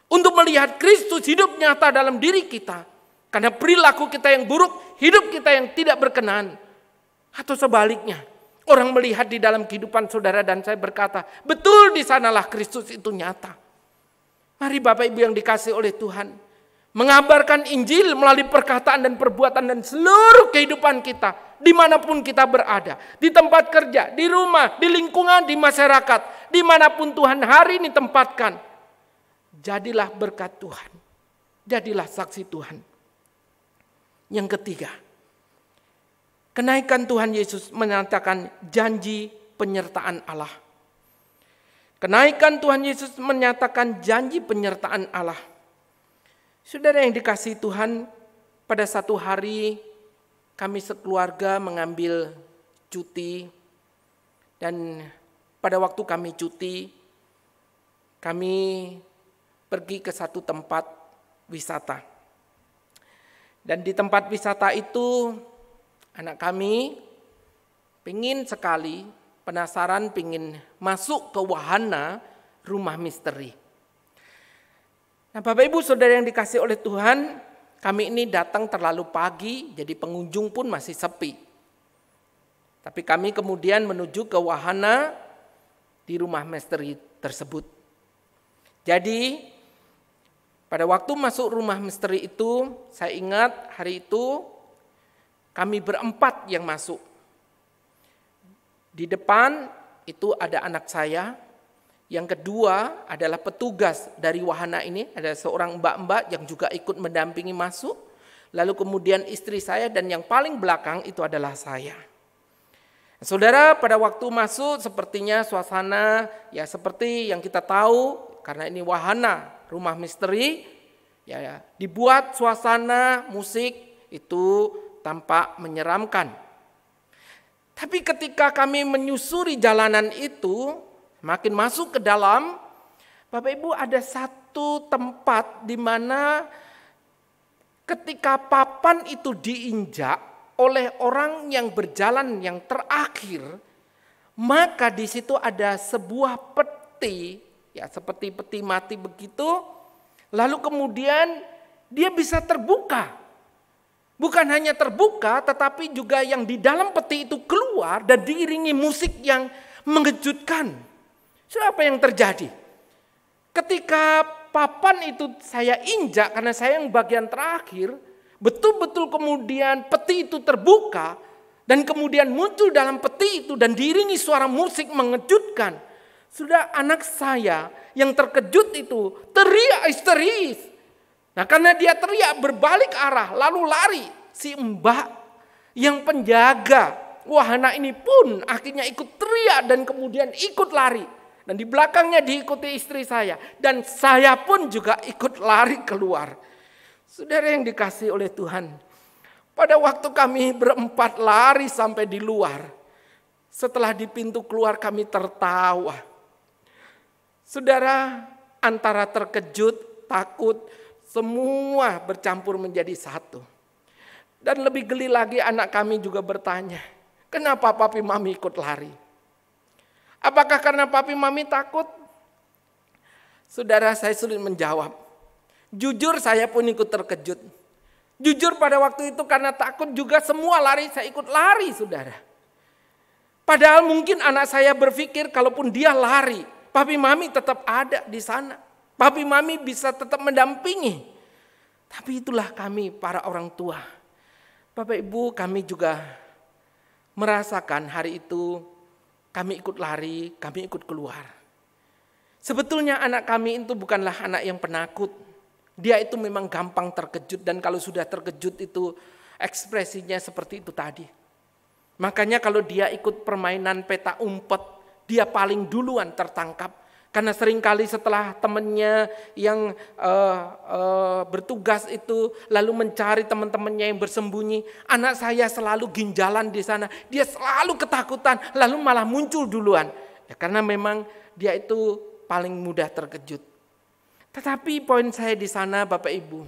S3: Untuk melihat Kristus hidup nyata dalam diri kita. Karena perilaku kita yang buruk, hidup kita yang tidak berkenan. Atau sebaliknya, orang melihat di dalam kehidupan saudara dan saya berkata, betul di sanalah Kristus itu nyata. Mari Bapak Ibu yang dikasihi oleh Tuhan, mengabarkan Injil melalui perkataan dan perbuatan dan seluruh kehidupan kita, dimanapun kita berada, di tempat kerja, di rumah, di lingkungan, di masyarakat, dimanapun Tuhan hari ini tempatkan. Jadilah berkat Tuhan, jadilah saksi Tuhan. Yang ketiga, kenaikan Tuhan Yesus menyatakan janji penyertaan Allah. Kenaikan Tuhan Yesus menyatakan janji penyertaan Allah. Saudara yang dikasihi Tuhan, pada satu hari kami sekeluarga mengambil cuti, dan pada waktu kami cuti, kami pergi ke satu tempat wisata. Dan di tempat wisata itu anak kami pengen sekali, penasaran, pengen masuk ke wahana rumah misteri. Nah, Bapak Ibu Saudara yang dikasihi oleh Tuhan, kami ini datang terlalu pagi, jadi pengunjung pun masih sepi. Tapi kami kemudian menuju ke wahana di rumah misteri tersebut. Jadi pada waktu masuk rumah misteri itu, saya ingat hari itu kami berempat yang masuk. Di depan itu ada anak saya, yang kedua adalah petugas dari wahana ini, ada seorang mbak-mbak yang juga ikut mendampingi masuk, lalu kemudian istri saya, dan yang paling belakang itu adalah saya. Saudara, pada waktu masuk sepertinya suasana ya seperti yang kita tahu, karena ini wahana rumah misteri, ya dibuat suasana musik itu tampak menyeramkan. Tapi ketika kami menyusuri jalanan itu, makin masuk ke dalam, Bapak Ibu, ada satu tempat di mana ketika papan itu diinjak oleh orang yang berjalan yang terakhir, maka di situ ada sebuah peti, ya seperti peti mati begitu, lalu kemudian dia bisa terbuka. Bukan hanya terbuka, tetapi juga yang di dalam peti itu keluar dan diiringi musik yang mengejutkan. Apa yang terjadi? Ketika papan itu saya injak, karena saya yang bagian terakhir, betul-betul kemudian peti itu terbuka, dan kemudian muncul dalam peti itu dan diiringi suara musik mengejutkan. Sudah anak saya yang terkejut itu teriak histeris. Nah, karena dia teriak berbalik arah lalu lari, si mbak yang penjaga wahana ini pun akhirnya ikut teriak dan kemudian ikut lari. Dan di belakangnya diikuti istri saya, dan saya pun juga ikut lari keluar. Saudara yang dikasihi oleh Tuhan, pada waktu kami berempat lari sampai di luar, setelah di pintu keluar kami tertawa. Saudara, antara terkejut, takut, semua bercampur menjadi satu. Dan lebih geli lagi, anak kami juga bertanya, kenapa papi mami ikut lari? Apakah karena papi mami takut? Saudara, saya sulit menjawab. Jujur saya pun ikut terkejut. Jujur pada waktu itu karena takut juga semua lari, saya ikut lari, saudara. Padahal mungkin anak saya berpikir kalaupun dia lari, papi mami tetap ada di sana. Papi mami bisa tetap mendampingi. Tapi itulah kami para orang tua. Bapak Ibu, kami juga merasakan hari itu kami ikut lari, kami ikut keluar. Sebetulnya anak kami itu bukanlah anak yang penakut. Dia itu memang gampang terkejut, dan kalau sudah terkejut itu ekspresinya seperti itu tadi. Makanya kalau dia ikut permainan peta umpet, dia paling duluan tertangkap. Karena seringkali setelah temannya yang bertugas itu lalu mencari teman-temannya yang bersembunyi, anak saya selalu ginjalan di sana. Dia selalu ketakutan, lalu malah muncul duluan. Ya, karena memang dia itu paling mudah terkejut. Tetapi poin saya di sana, Bapak Ibu,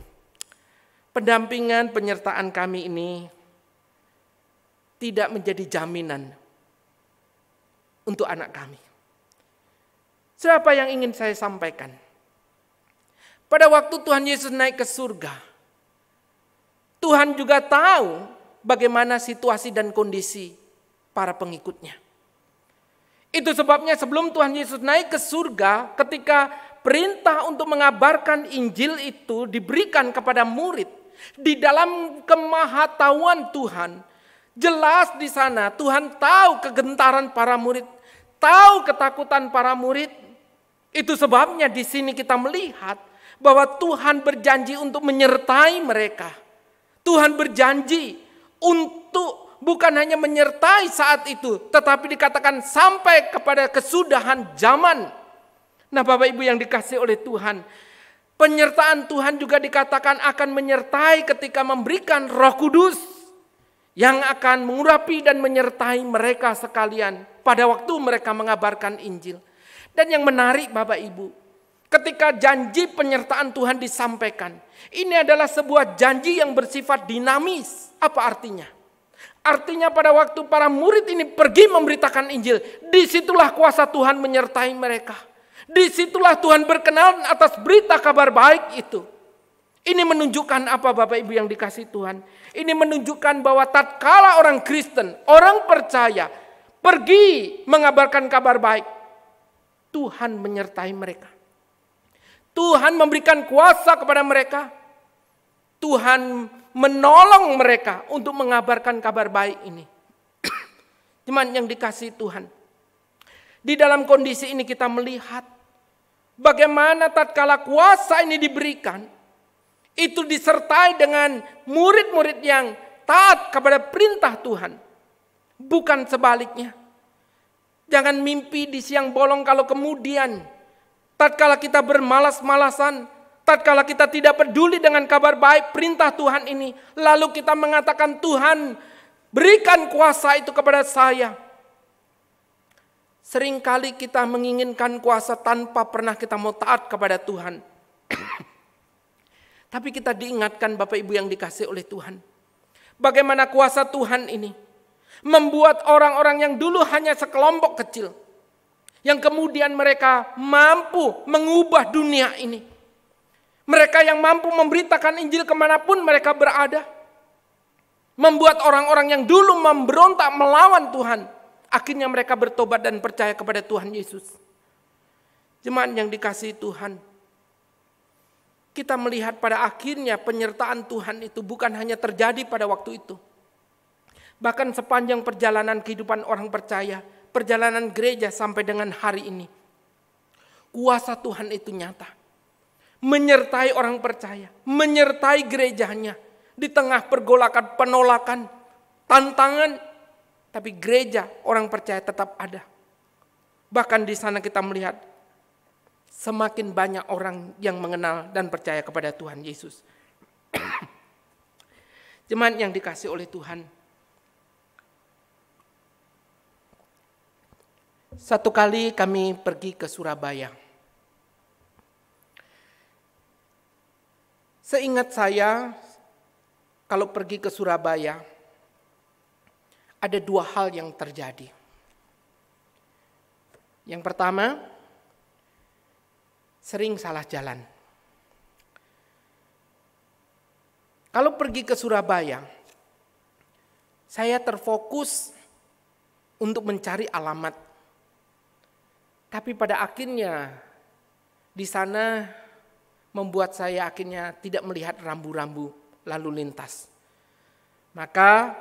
S3: pendampingan penyertaan kami ini tidak menjadi jaminan untuk anak kami. Siapa yang ingin saya sampaikan? Pada waktu Tuhan Yesus naik ke surga, Tuhan juga tahu bagaimana situasi dan kondisi para pengikutnya. Itu sebabnya sebelum Tuhan Yesus naik ke surga, ketika perintah untuk mengabarkan Injil itu diberikan kepada murid, di dalam kemahatauan Tuhan, jelas di sana Tuhan tahu kegentaran para murid, tahu ketakutan para murid. Itu sebabnya di sini kita melihat bahwa Tuhan berjanji untuk menyertai mereka. Tuhan berjanji untuk bukan hanya menyertai saat itu, tetapi dikatakan sampai kepada kesudahan zaman. Nah, Bapak Ibu yang dikasihi oleh Tuhan, Penyertaan Tuhan juga dikatakan akan menyertai ketika memberikan Roh Kudus yang akan mengurapi dan menyertai mereka sekalian pada waktu mereka mengabarkan Injil. Dan yang menarik Bapak Ibu, ketika janji penyertaan Tuhan disampaikan, ini adalah sebuah janji yang bersifat dinamis. Apa artinya? Artinya pada waktu para murid ini pergi memberitakan Injil, disitulah kuasa Tuhan menyertai mereka. Disitulah Tuhan berkenan atas berita kabar baik itu. Ini menunjukkan apa Bapak Ibu yang dikasihi Tuhan? Ini menunjukkan bahwa tatkala orang Kristen, orang percaya, pergi mengabarkan kabar baik, Tuhan menyertai mereka. Tuhan memberikan kuasa kepada mereka. Tuhan menolong mereka untuk mengabarkan kabar baik ini. Teman yang dikasihi Tuhan. Di dalam kondisi ini kita melihat bagaimana tatkala kuasa ini diberikan, itu disertai dengan murid-murid yang taat kepada perintah Tuhan. Bukan sebaliknya. Jangan mimpi di siang bolong kalau kemudian tatkala kita bermalas-malasan, tatkala kita tidak peduli dengan kabar baik perintah Tuhan ini, lalu kita mengatakan, Tuhan berikan kuasa itu kepada saya. Seringkali kita menginginkan kuasa tanpa pernah kita mau taat kepada Tuhan. Tapi kita diingatkan Bapak Ibu yang dikasihi oleh Tuhan. Bagaimana kuasa Tuhan ini membuat orang-orang yang dulu hanya sekelompok kecil, yang kemudian mereka mampu mengubah dunia ini. Mereka yang mampu memberitakan Injil kemanapun mereka berada. Membuat orang-orang yang dulu memberontak melawan Tuhan, akhirnya mereka bertobat dan percaya kepada Tuhan Yesus. Jemaat yang dikasihi Tuhan, kita melihat pada akhirnya penyertaan Tuhan itu bukan hanya terjadi pada waktu itu. Bahkan sepanjang perjalanan kehidupan orang percaya, perjalanan gereja sampai dengan hari ini, kuasa Tuhan itu nyata. Menyertai orang percaya, menyertai gerejanya di tengah pergolakan, penolakan, tantangan. Tapi gereja orang percaya tetap ada. Bahkan di sana kita melihat semakin banyak orang yang mengenal dan percaya kepada Tuhan Yesus. Jemaat yang dikasihi oleh Tuhan. Satu kali kami pergi ke Surabaya. Seingat saya, kalau pergi ke Surabaya, ada dua hal yang terjadi. Yang pertama, sering salah jalan. Kalau pergi ke Surabaya, saya terfokus untuk mencari alamat. Tapi pada akhirnya di sana membuat saya akhirnya tidak melihat rambu-rambu lalu lintas. Maka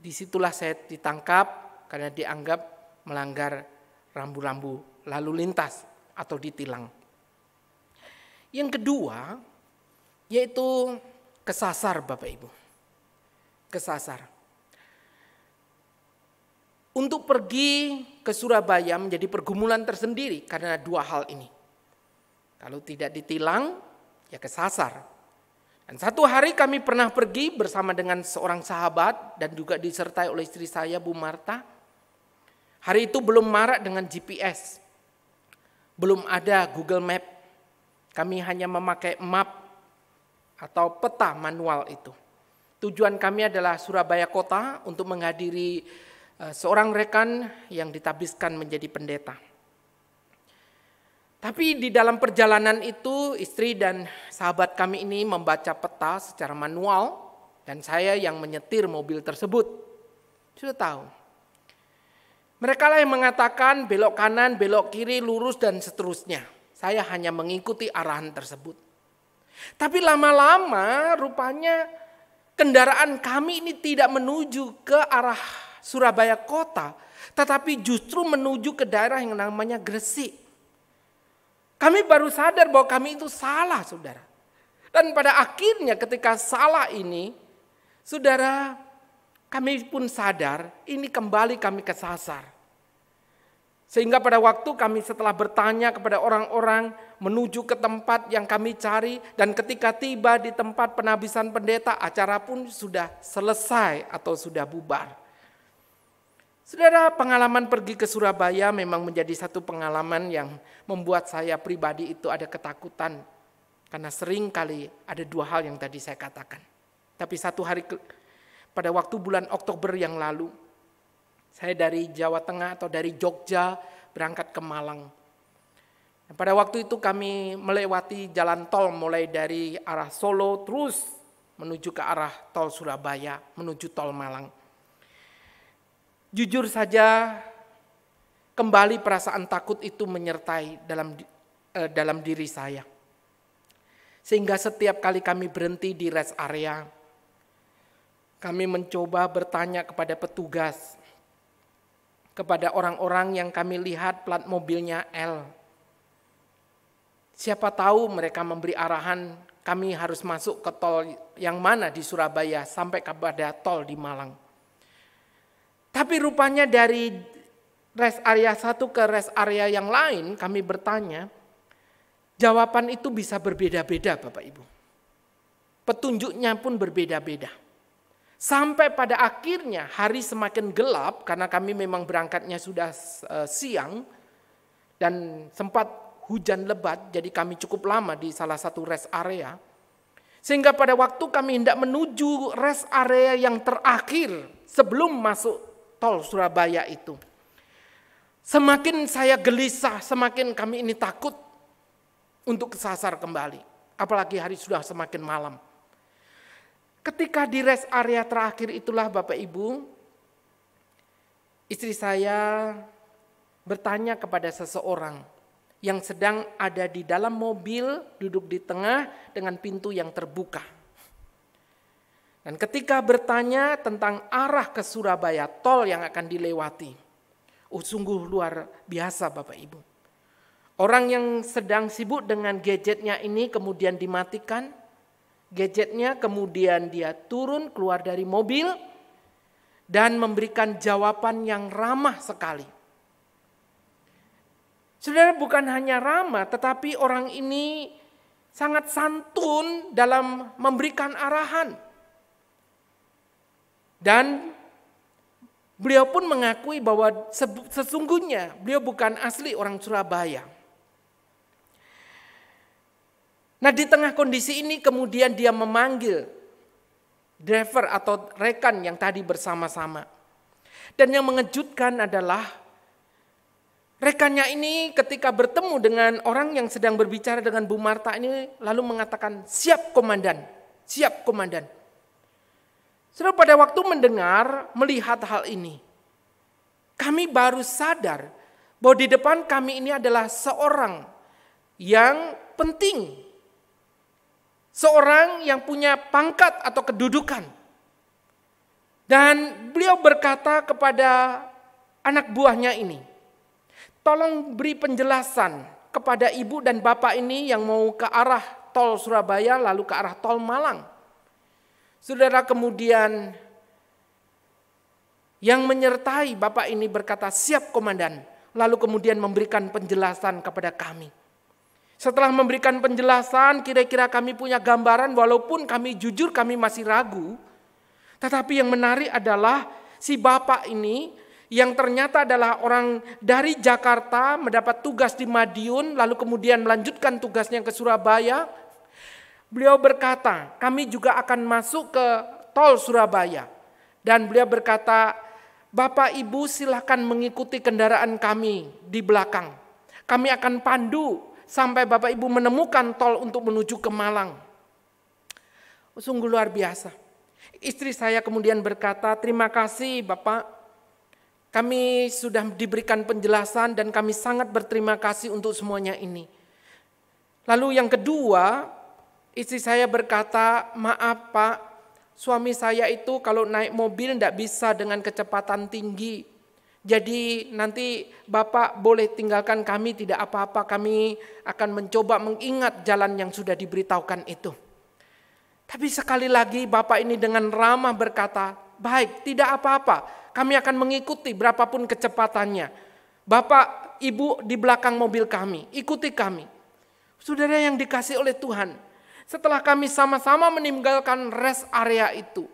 S3: disitulah saya ditangkap karena dianggap melanggar rambu-rambu lalu lintas atau ditilang. Yang kedua yaitu kesasar Bapak Ibu. Kesasar. Untuk pergi ke Surabaya menjadi pergumulan tersendiri karena dua hal ini. Kalau tidak ditilang, ya kesasar. Dan satu hari kami pernah pergi bersama dengan seorang sahabat dan juga disertai oleh istri saya, Bu Marta. Hari itu belum marak dengan GPS. Belum ada Google Map. Kami hanya memakai map atau peta manual itu. Tujuan kami adalah Surabaya Kota untuk menghadiri seorang rekan yang ditabiskan menjadi pendeta. Tapi di dalam perjalanan itu istri dan sahabat kami ini membaca peta secara manual dan saya yang menyetir mobil tersebut. Sudah tahu. Mereka lah yang mengatakan belok kanan, belok kiri, lurus dan seterusnya. Saya hanya mengikuti arahan tersebut. Tapi lama-lama rupanya kendaraan kami ini tidak menuju ke arah Surabaya Kota, tetapi justru menuju ke daerah yang namanya Gresik. Kami baru sadar bahwa kami itu salah, saudara. Dan pada akhirnya ketika salah ini, saudara, kami pun sadar ini kembali kami kesasar. Sehingga pada waktu kami setelah bertanya kepada orang-orang menuju ke tempat yang kami cari, dan ketika tiba di tempat penabisan pendeta, acara pun sudah selesai atau sudah bubar. Saudara, pengalaman pergi ke Surabaya memang menjadi satu pengalaman yang membuat saya pribadi itu ada ketakutan. Karena sering kali ada dua hal yang tadi saya katakan. Tapi satu hari pada waktu bulan Oktober yang lalu, saya dari Jawa Tengah atau dari Jogja berangkat ke Malang. Dan pada waktu itu kami melewati jalan tol mulai dari arah Solo terus menuju ke arah tol Surabaya, menuju tol Malang. Jujur saja, kembali perasaan takut itu menyertai dalam diri saya. Sehingga setiap kali kami berhenti di rest area, kami mencoba bertanya kepada petugas, kepada orang-orang yang kami lihat plat mobilnya L. Siapa tahu mereka memberi arahan kami harus masuk ke tol yang mana di Surabaya sampai kepada tol di Malang. Tapi rupanya dari rest area satu ke rest area yang lain kami bertanya, jawaban itu bisa berbeda-beda Bapak Ibu. Petunjuknya pun berbeda-beda. Sampai pada akhirnya hari semakin gelap karena kami memang berangkatnya sudah siang dan sempat hujan lebat, jadi kami cukup lama di salah satu rest area. Sehingga pada waktu kami hendak menuju rest area yang terakhir sebelum masuk tol Surabaya itu, semakin saya gelisah, semakin kami ini takut untuk kesasar kembali. Apalagi hari sudah semakin malam. Ketika di rest area terakhir itulah Bapak Ibu, istri saya bertanya kepada seseorang yang sedang ada di dalam mobil, duduk di tengah dengan pintu yang terbuka. Dan ketika bertanya tentang arah ke Surabaya, tol yang akan dilewati, sungguh luar biasa Bapak Ibu. Orang yang sedang sibuk dengan gadgetnya ini kemudian dimatikan, gadgetnya kemudian dia turun keluar dari mobil dan memberikan jawaban yang ramah sekali. Saudara, bukan hanya ramah, tetapi orang ini sangat santun dalam memberikan arahan. Dan beliau pun mengakui bahwa sesungguhnya beliau bukan asli orang Surabaya. Nah, di tengah kondisi ini kemudian dia memanggil driver atau rekan yang tadi bersama-sama. Dan yang mengejutkan adalah rekannya ini ketika bertemu dengan orang yang sedang berbicara dengan Bu Marta ini lalu mengatakan, "Siap komandan, siap komandan." Saudara, pada waktu mendengar, melihat hal ini, kami baru sadar bahwa di depan kami ini adalah seorang yang penting. Seorang yang punya pangkat atau kedudukan. Dan beliau berkata kepada anak buahnya ini, "Tolong beri penjelasan kepada ibu dan bapak ini yang mau ke arah tol Surabaya lalu ke arah tol Malang." Saudara, kemudian yang menyertai bapak ini berkata, "Siap komandan." Lalu kemudian memberikan penjelasan kepada kami. Setelah memberikan penjelasan, kira-kira kami punya gambaran walaupun kami jujur kami masih ragu. Tetapi yang menarik adalah si bapak ini yang ternyata adalah orang dari Jakarta mendapat tugas di Madiun lalu kemudian melanjutkan tugasnya ke Surabaya. Beliau berkata, "Kami juga akan masuk ke tol Surabaya." Dan beliau berkata, "Bapak Ibu silakan mengikuti kendaraan kami di belakang. Kami akan pandu sampai Bapak Ibu menemukan tol untuk menuju ke Malang." Sungguh luar biasa. Istri saya kemudian berkata, "Terima kasih Bapak. Kami sudah diberikan penjelasan dan kami sangat berterima kasih untuk semuanya ini." Lalu yang kedua, istri saya berkata, "Maaf Pak, suami saya itu kalau naik mobil tidak bisa dengan kecepatan tinggi. Jadi nanti Bapak boleh tinggalkan kami, tidak apa-apa, kami akan mencoba mengingat jalan yang sudah diberitahukan itu." Tapi sekali lagi Bapak ini dengan ramah berkata, "Baik, tidak apa-apa, kami akan mengikuti berapapun kecepatannya." Bapak, Ibu di belakang mobil kami, ikuti kami. Saudara yang dikasih oleh Tuhan, setelah kami sama-sama meninggalkan rest area itu,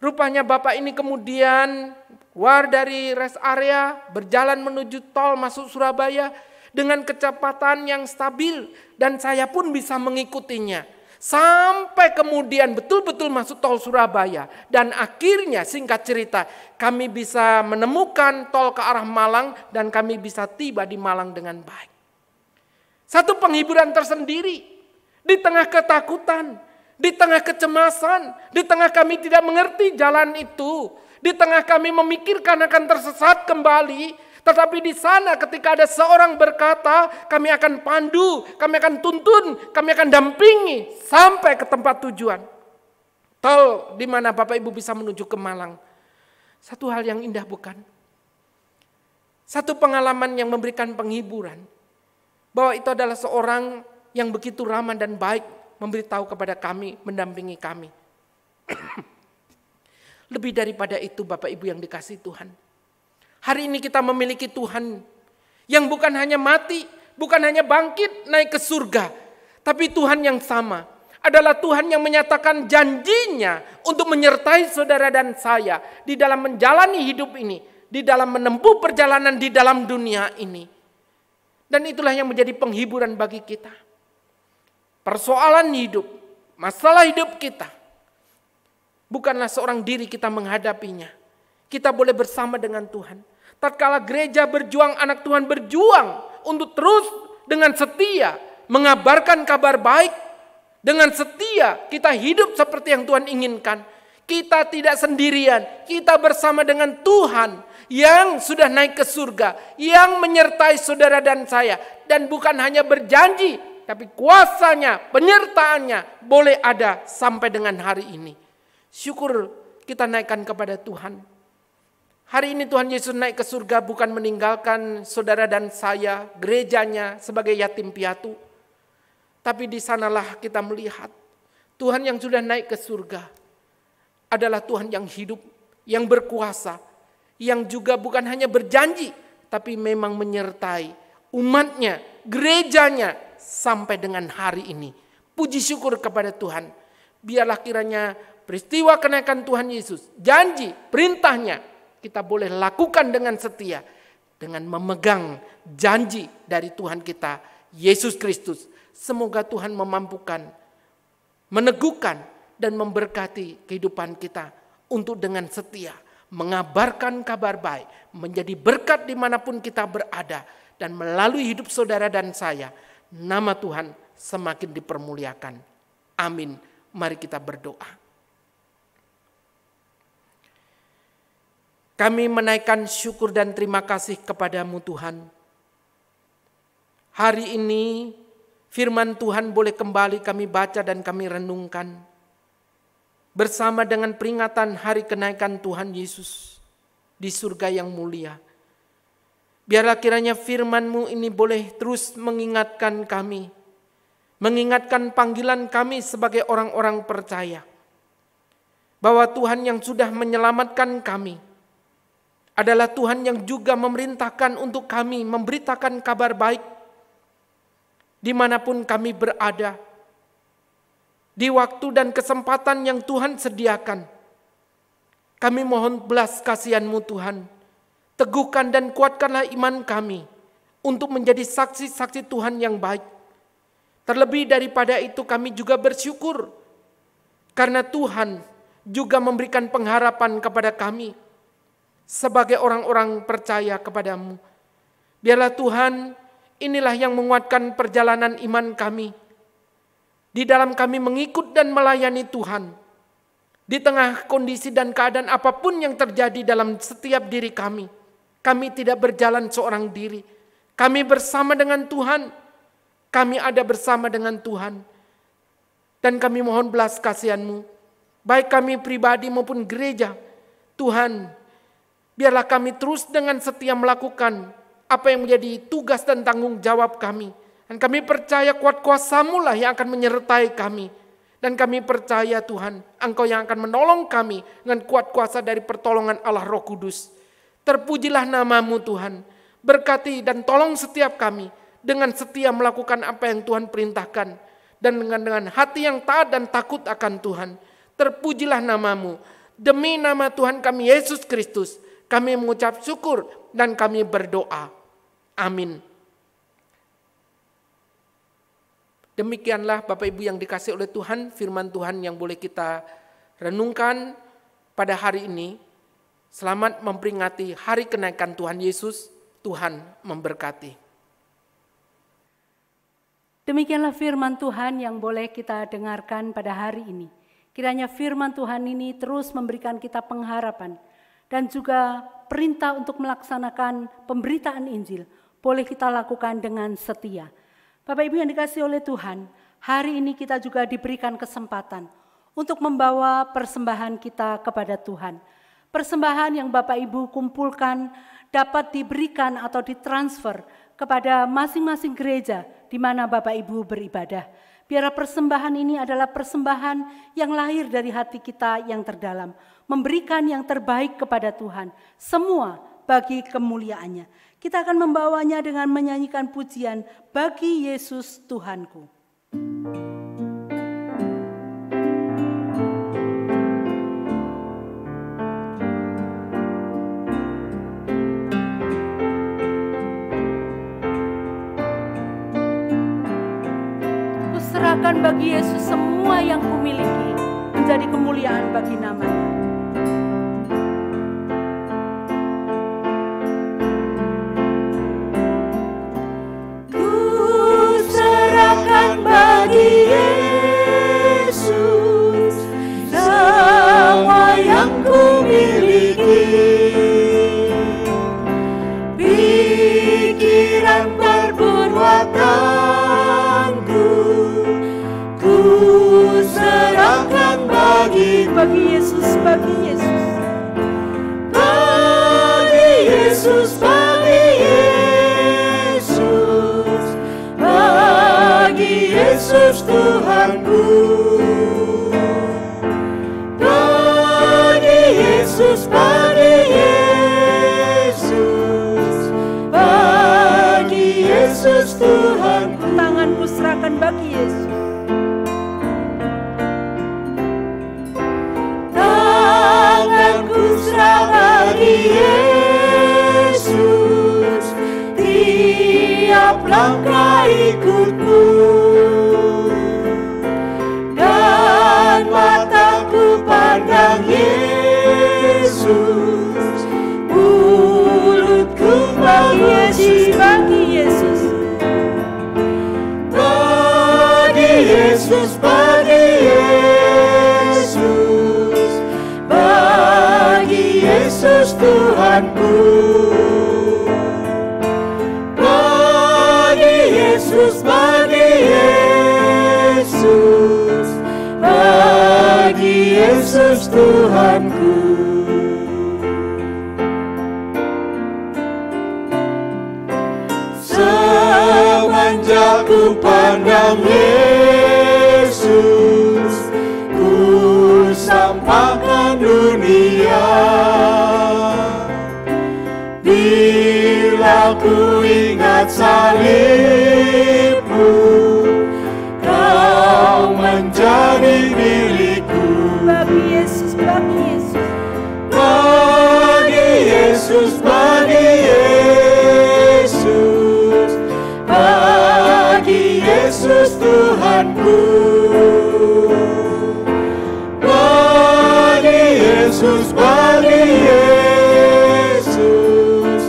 S3: rupanya Bapak ini kemudian keluar dari rest area, berjalan menuju tol masuk Surabaya dengan kecepatan yang stabil, dan saya pun bisa mengikutinya. Sampai kemudian betul-betul masuk tol Surabaya. Dan akhirnya singkat cerita, kami bisa menemukan tol ke arah Malang dan kami bisa tiba di Malang dengan baik. Satu penghiburan tersendiri di tengah ketakutan, di tengah kecemasan, di tengah kami tidak mengerti jalan itu, di tengah kami memikirkan akan tersesat kembali. Tetapi di sana ketika ada seorang berkata, kami akan pandu, kami akan tuntun, kami akan dampingi sampai ke tempat tujuan. Tol di mana Bapak Ibu bisa menuju ke Malang. Satu hal yang indah bukan? Satu pengalaman yang memberikan penghiburan. Bahwa itu adalah seorang yang begitu ramah dan baik memberitahu kepada kami, mendampingi kami. Lebih daripada itu Bapak Ibu yang dikasihi Tuhan. Hari ini kita memiliki Tuhan yang bukan hanya mati, bukan hanya bangkit naik ke surga. Tapi Tuhan yang sama adalah Tuhan yang menyatakan janjinya untuk menyertai saudara dan saya di dalam menjalani hidup ini, di dalam menempuh perjalanan di dalam dunia ini. Dan itulah yang menjadi penghiburan bagi kita. Persoalan hidup, masalah hidup kita, bukanlah seorang diri kita menghadapinya. Kita boleh bersama dengan Tuhan. Tatkala gereja berjuang, anak Tuhan berjuang untuk terus dengan setia mengabarkan kabar baik. Dengan setia kita hidup seperti yang Tuhan inginkan. Kita tidak sendirian, kita bersama dengan Tuhan yang sudah naik ke surga, yang menyertai saudara dan saya. Dan bukan hanya berjanji, tapi kuasanya, penyertaannya boleh ada sampai dengan hari ini. Syukur kita naikkan kepada Tuhan. Hari ini Tuhan Yesus naik ke surga bukan meninggalkan saudara dan saya, gerejanya sebagai yatim piatu. Tapi di sanalah kita melihat Tuhan yang sudah naik ke surga adalah Tuhan yang hidup, yang berkuasa, yang juga bukan hanya berjanji, tapi memang menyertai umatnya, gerejanya sampai dengan hari ini. Puji syukur kepada Tuhan. Biarlah kiranya peristiwa kenaikan Tuhan Yesus, janji, perintahnya, kita boleh lakukan dengan setia, dengan memegang janji dari Tuhan kita, Yesus Kristus. Semoga Tuhan memampukan, meneguhkan, dan memberkati kehidupan kita untuk dengan setia mengabarkan kabar baik, menjadi berkat dimanapun kita berada, dan melalui hidup saudara dan saya, nama Tuhan semakin dipermuliakan. Amin. Mari kita berdoa. Kami menaikkan syukur dan terima kasih kepadamu Tuhan. Hari ini firman Tuhan boleh kembali kami baca dan kami renungkan. Bersama dengan peringatan hari kenaikan Tuhan Yesus di surga yang mulia. Biarlah kiranya firman-Mu ini boleh terus mengingatkan kami. Mengingatkan panggilan kami sebagai orang-orang percaya. Bahwa Tuhan yang sudah menyelamatkan kami adalah Tuhan yang juga memerintahkan untuk kami memberitakan kabar baik dimanapun kami berada, di waktu dan kesempatan yang Tuhan sediakan. Kami mohon belas kasihan-Mu Tuhan, teguhkan dan kuatkanlah iman kami untuk menjadi saksi-saksi Tuhan yang baik. Terlebih daripada itu kami juga bersyukur karena Tuhan juga memberikan pengharapan kepada kami sebagai orang-orang percaya kepadamu. Biarlah Tuhan, inilah yang menguatkan perjalanan iman kami. Di dalam kami mengikut dan melayani Tuhan. Di tengah kondisi dan keadaan apapun yang terjadi dalam setiap diri kami. Kami tidak berjalan seorang diri. Kami bersama dengan Tuhan. Kami ada bersama dengan Tuhan. Dan kami mohon belas kasihan-Mu. Baik kami pribadi maupun gereja. Tuhan, biarlah kami terus dengan setia melakukan apa yang menjadi tugas dan tanggung jawab kami. Dan kami percaya kuat kuasa-Mu lah yang akan menyertai kami. Dan kami percaya Tuhan, Engkau yang akan menolong kami dengan kuat kuasa dari pertolongan Allah Roh Kudus. Terpujilah nama-Mu Tuhan. Berkati dan tolong setiap kami dengan setia melakukan apa yang Tuhan perintahkan. Dan dengan hati yang taat dan takut akan Tuhan. Terpujilah nama-Mu. Demi nama Tuhan kami Yesus Kristus, kami mengucap syukur dan kami berdoa. Amin. Demikianlah Bapak Ibu yang dikasihi oleh Tuhan, firman Tuhan yang boleh kita renungkan pada hari ini. Selamat memperingati hari kenaikan Tuhan Yesus. Tuhan memberkati.
S1: Demikianlah firman Tuhan yang boleh kita dengarkan pada hari ini. Kiranya firman Tuhan ini terus memberikan kita pengharapan dan juga perintah untuk melaksanakan pemberitaan Injil boleh kita lakukan dengan setia. Bapak Ibu yang dikasihi oleh Tuhan, hari ini kita juga diberikan kesempatan untuk membawa persembahan kita kepada Tuhan. Persembahan yang Bapak Ibu kumpulkan dapat diberikan atau ditransfer kepada masing-masing gereja di mana Bapak Ibu beribadah. Biarlah persembahan ini adalah persembahan yang lahir dari hati kita yang terdalam, memberikan yang terbaik kepada Tuhan, semua bagi kemuliaannya. Kita akan membawanya dengan menyanyikan pujian bagi Yesus Tuhanku. Kuserahkan bagi Yesus semua yang kumiliki, menjadi kemuliaan bagi nama-Nya.
S2: Bagi Yesus semua yang kumiliki, pikiran perbuatanku, ku serahkan bagi
S1: Yesus, bagi Yesus,
S2: bagi Yesus, bagi Yesus, bagi Yesus Tuhanku, bagi Yesus, bagi Yesus, bagi Yesus Tuhanku.
S1: tanganku serahkan bagi Yesus.
S2: Tanganku serahkan bagi Yesus, tiap langkah ikutmu. Mataku pandang Yesus, mulutku memuji
S1: Bagi Yesus,
S2: bagi Yesus, bagi Yesus, bagi Yesus Tuhanku, bagi Yesus, bagi Yesus, bagi Yesus Tuhanku. Semenjak ku pandang Yesus, ku sampaikan dunia. Bila ku ingat salibmu, kau menjadi milikku.
S1: bagi Yesus, bagi Yesus,
S2: Bagi Yesus, bagi Yesus, bagi Yesus Tuhanku, bagi Yesus, bagi Yesus,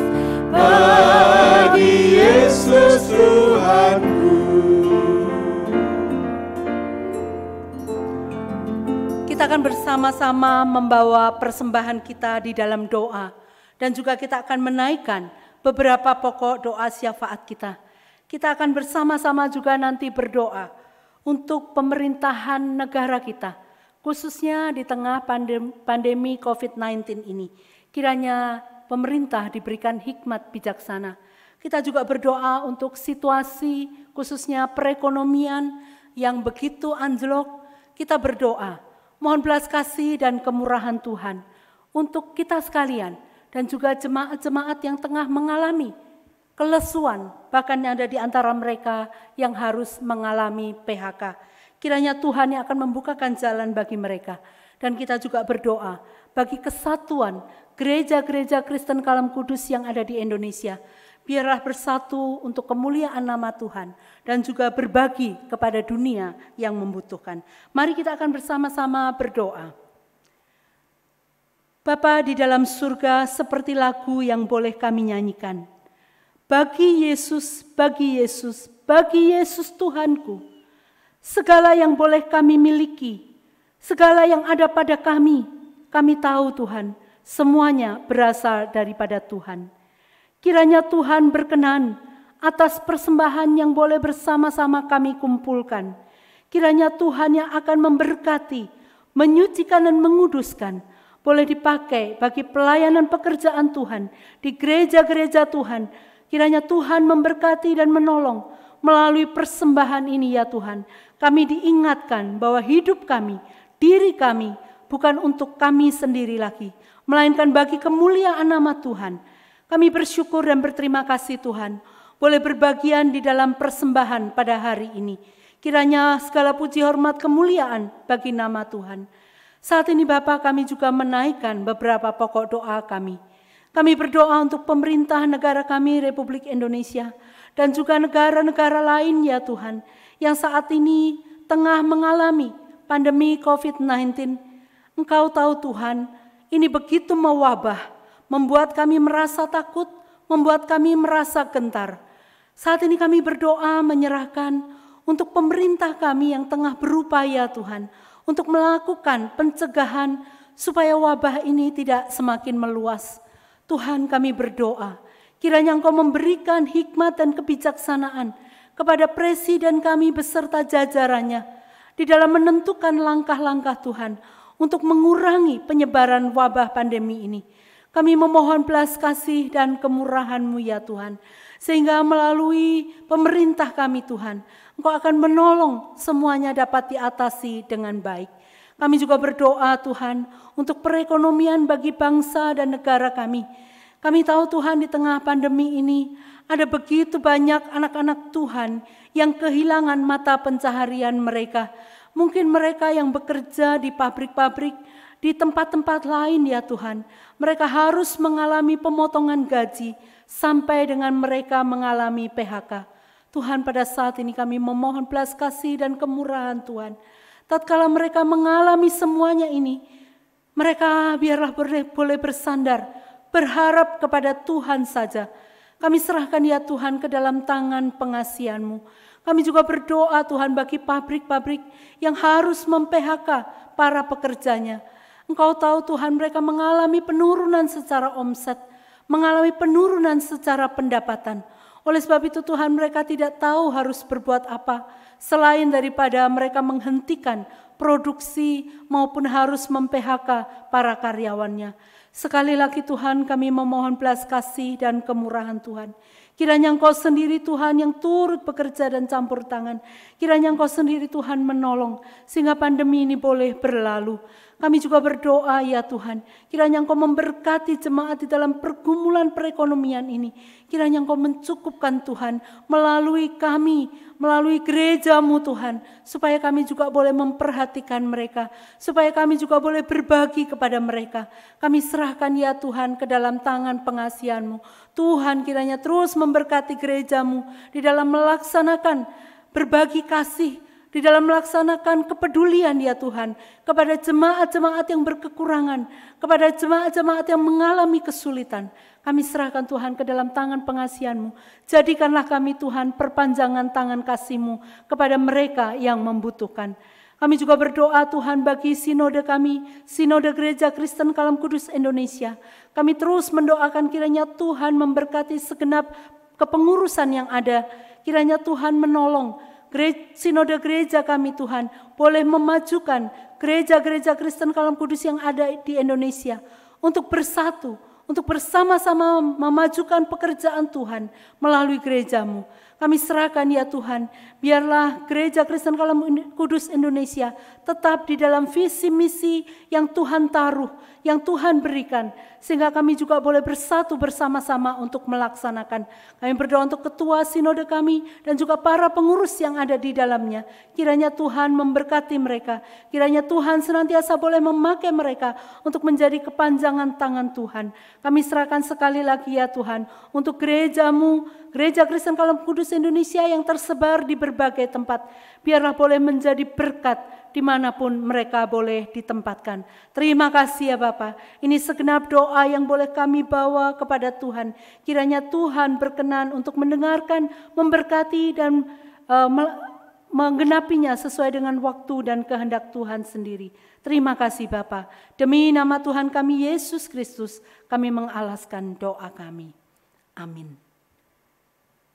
S2: bagi Yesus Tuhanku.
S1: kita akan bersama-sama membawa persembahan kita di dalam doa. Dan juga kita akan menaikkan beberapa pokok doa syafaat kita. Kita akan bersama-sama juga nanti berdoa untuk pemerintahan negara kita. Khususnya di tengah pandemi COVID-19 ini. Kiranya pemerintah diberikan hikmat bijaksana. Kita juga berdoa untuk situasi khususnya perekonomian yang begitu anjlok. Kita berdoa. Mohon belas kasih dan kemurahan Tuhan untuk kita sekalian dan juga jemaat-jemaat yang tengah mengalami kelesuan, bahkan yang ada di antara mereka yang harus mengalami PHK. Kiranya Tuhan yang akan membukakan jalan bagi mereka. Dan kita juga berdoa bagi kesatuan gereja-gereja Kristen Kalam Kudus yang ada di Indonesia. Biarlah bersatu untuk kemuliaan nama Tuhan dan juga berbagi kepada dunia yang membutuhkan. Mari kita akan bersama-sama berdoa. Bapa di dalam surga, seperti lagu yang boleh kami nyanyikan. Bagi Yesus, bagi Yesus, bagi Yesus Tuhanku, segala yang boleh kami miliki, segala yang ada pada kami tahu Tuhan, semuanya berasal daripada Tuhan. Kiranya Tuhan berkenan atas persembahan yang boleh bersama-sama kami kumpulkan. Kiranya Tuhan yang akan memberkati, menyucikan dan menguduskan, boleh dipakai bagi pelayanan pekerjaan Tuhan di gereja-gereja Tuhan. Kiranya Tuhan memberkati dan menolong melalui persembahan ini ya Tuhan. Kami diingatkan bahwa hidup kami, diri kami bukan untuk kami sendiri lagi, melainkan bagi kemuliaan nama Tuhan. Kami bersyukur dan berterima kasih Tuhan, boleh berbagian di dalam persembahan pada hari ini. Kiranya segala puji hormat kemuliaan bagi nama Tuhan. Saat ini Bapa, kami juga menaikkan beberapa pokok doa kami. Kami berdoa untuk pemerintah negara kami Republik Indonesia dan juga negara-negara lain ya Tuhan, yang saat ini tengah mengalami pandemi COVID-19. Engkau tahu Tuhan, ini begitu mewabah, membuat kami merasa takut, membuat kami merasa gentar. Saat ini kami berdoa menyerahkan untuk pemerintah kami yang tengah berupaya Tuhan, untuk melakukan pencegahan supaya wabah ini tidak semakin meluas. Tuhan, kami berdoa, kiranya Engkau memberikan hikmat dan kebijaksanaan kepada Presiden kami beserta jajarannya di dalam menentukan langkah-langkah Tuhan untuk mengurangi penyebaran wabah pandemi ini. Kami memohon belas kasih dan kemurahan-Mu ya Tuhan, sehingga melalui pemerintah kami Tuhan, Engkau akan menolong semuanya dapat diatasi dengan baik. Kami juga berdoa Tuhan untuk perekonomian bagi bangsa dan negara kami. Kami tahu Tuhan di tengah pandemi ini ada begitu banyak anak-anak Tuhan yang kehilangan mata pencaharian mereka. Mungkin mereka yang bekerja di pabrik-pabrik, di tempat-tempat lain ya Tuhan, mereka harus mengalami pemotongan gaji sampai dengan mereka mengalami PHK. Tuhan, pada saat ini kami memohon belas kasih dan kemurahan Tuhan. Tatkala mereka mengalami semuanya ini, mereka biarlah boleh bersandar, berharap kepada Tuhan saja. Kami serahkan ya Tuhan ke dalam tangan pengasihan-Mu. Kami juga berdoa Tuhan bagi pabrik-pabrik yang harus mem-PHK para pekerjanya. Engkau tahu Tuhan, mereka mengalami penurunan secara omset, mengalami penurunan secara pendapatan. Oleh sebab itu Tuhan, mereka tidak tahu harus berbuat apa selain daripada mereka menghentikan produksi maupun harus mem-PHK para karyawannya. Sekali lagi Tuhan, kami memohon belas kasih dan kemurahan Tuhan. Kiranya Engkau sendiri Tuhan yang turut bekerja dan campur tangan. Kiranya Engkau sendiri Tuhan menolong sehingga pandemi ini boleh berlalu. Kami juga berdoa ya Tuhan, kiranya Engkau memberkati jemaat di dalam pergumulan perekonomian ini. Kiranya Engkau mencukupkan Tuhan melalui kami, melalui gereja-Mu Tuhan, supaya kami juga boleh memperhatikan mereka, supaya kami juga boleh berbagi kepada mereka. Kami serahkan ya Tuhan ke dalam tangan pengasihan-Mu. Tuhan, kiranya terus memberkati gereja-Mu di dalam melaksanakan berbagi kasih, di dalam melaksanakan kepedulian ya Tuhan kepada jemaat-jemaat yang berkekurangan, kepada jemaat-jemaat yang mengalami kesulitan. Kami serahkan Tuhan ke dalam tangan pengasihan-Mu. Jadikanlah kami Tuhan perpanjangan tangan kasih-Mu kepada mereka yang membutuhkan. Kami juga berdoa Tuhan bagi sinode kami, Sinode Gereja Kristen Kalam Kudus Indonesia. Kami terus mendoakan kiranya Tuhan memberkati segenap kepengurusan yang ada. Kiranya Tuhan menolong sinode gereja kami Tuhan boleh memajukan gereja-gereja Kristen Kalam Kudus yang ada di Indonesia untuk bersatu, untuk bersama-sama memajukan pekerjaan Tuhan melalui gereja-Mu. Kami serahkan ya Tuhan, biarlah Gereja Kristen Kalam Kudus Indonesia tetap di dalam visi misi yang Tuhan taruh, yang Tuhan berikan, sehingga kami juga boleh bersatu bersama-sama untuk melaksanakan. Kami berdoa untuk ketua sinode kami dan juga para pengurus yang ada di dalamnya. Kiranya Tuhan memberkati mereka, kiranya Tuhan senantiasa boleh memakai mereka untuk menjadi kepanjangan tangan Tuhan. Kami serahkan sekali lagi ya Tuhan untuk gerejamu, Gereja Kristen Kalam Kudus Indonesia yang tersebar di berbagai tempat. Biarlah boleh menjadi berkat dimanapun mereka boleh ditempatkan. Terima kasih ya Bapa. Ini segenap doa yang boleh kami bawa kepada Tuhan. Kiranya Tuhan berkenan untuk mendengarkan, memberkati dan menggenapinya sesuai dengan waktu dan kehendak Tuhan sendiri. Terima kasih Bapa. Demi nama Tuhan kami Yesus Kristus, kami mengalaskan doa kami. Amin.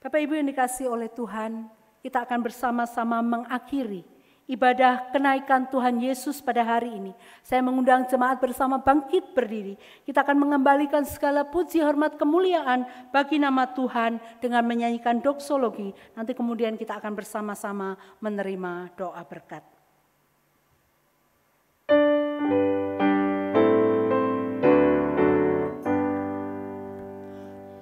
S1: Bapak Ibu yang dikasihi oleh Tuhan, kita akan bersama-sama mengakhiri ibadah kenaikan Tuhan Yesus pada hari ini. Saya mengundang jemaat bersama bangkit berdiri. Kita akan mengembalikan segala puji, hormat, kemuliaan bagi nama Tuhan dengan menyanyikan doksologi. Nanti kemudian kita akan bersama-sama menerima doa berkat.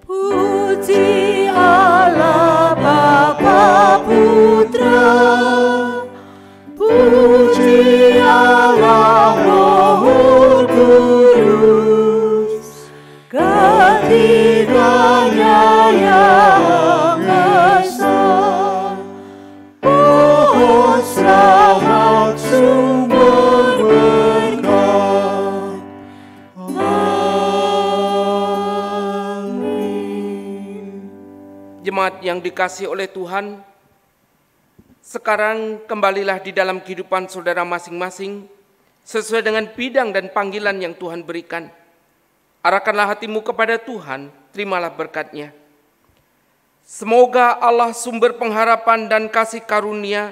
S2: Puji Allah Bapa Putra, puji Allah Roh Kudus, ketiganya yang esa, pohon selamat sumber berkat. Amin.
S3: Jemaat yang dikasihi oleh Tuhan, sekarang kembalilah di dalam kehidupan saudara masing-masing sesuai dengan bidang dan panggilan yang Tuhan berikan. Arahkanlah hatimu kepada Tuhan, terimalah berkat-Nya. Semoga Allah sumber pengharapan dan kasih karunia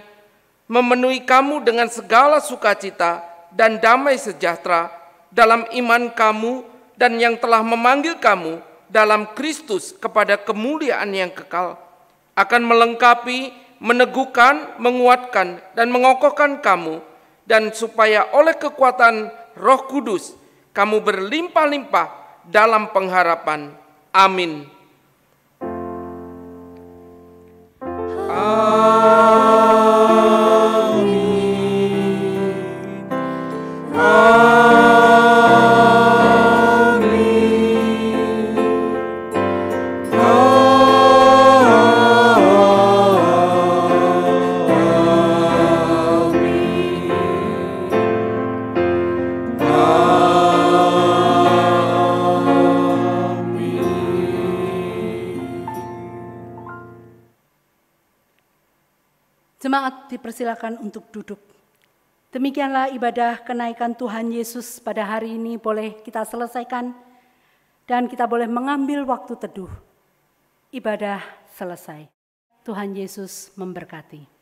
S3: memenuhi kamu dengan segala sukacita dan damai sejahtera dalam iman kamu dan yang telah memanggil kamu dalam Kristus kepada kemuliaan yang kekal, akan melengkapi, meneguhkan, menguatkan, dan mengokohkan kamu, dan supaya oleh kekuatan Roh Kudus kamu berlimpah-limpah dalam pengharapan. Amin.
S1: Jemaat dipersilakan untuk duduk. Demikianlah ibadah kenaikan Tuhan Yesus pada hari ini boleh kita selesaikan dan kita boleh mengambil waktu teduh. Ibadah selesai. Tuhan Yesus memberkati.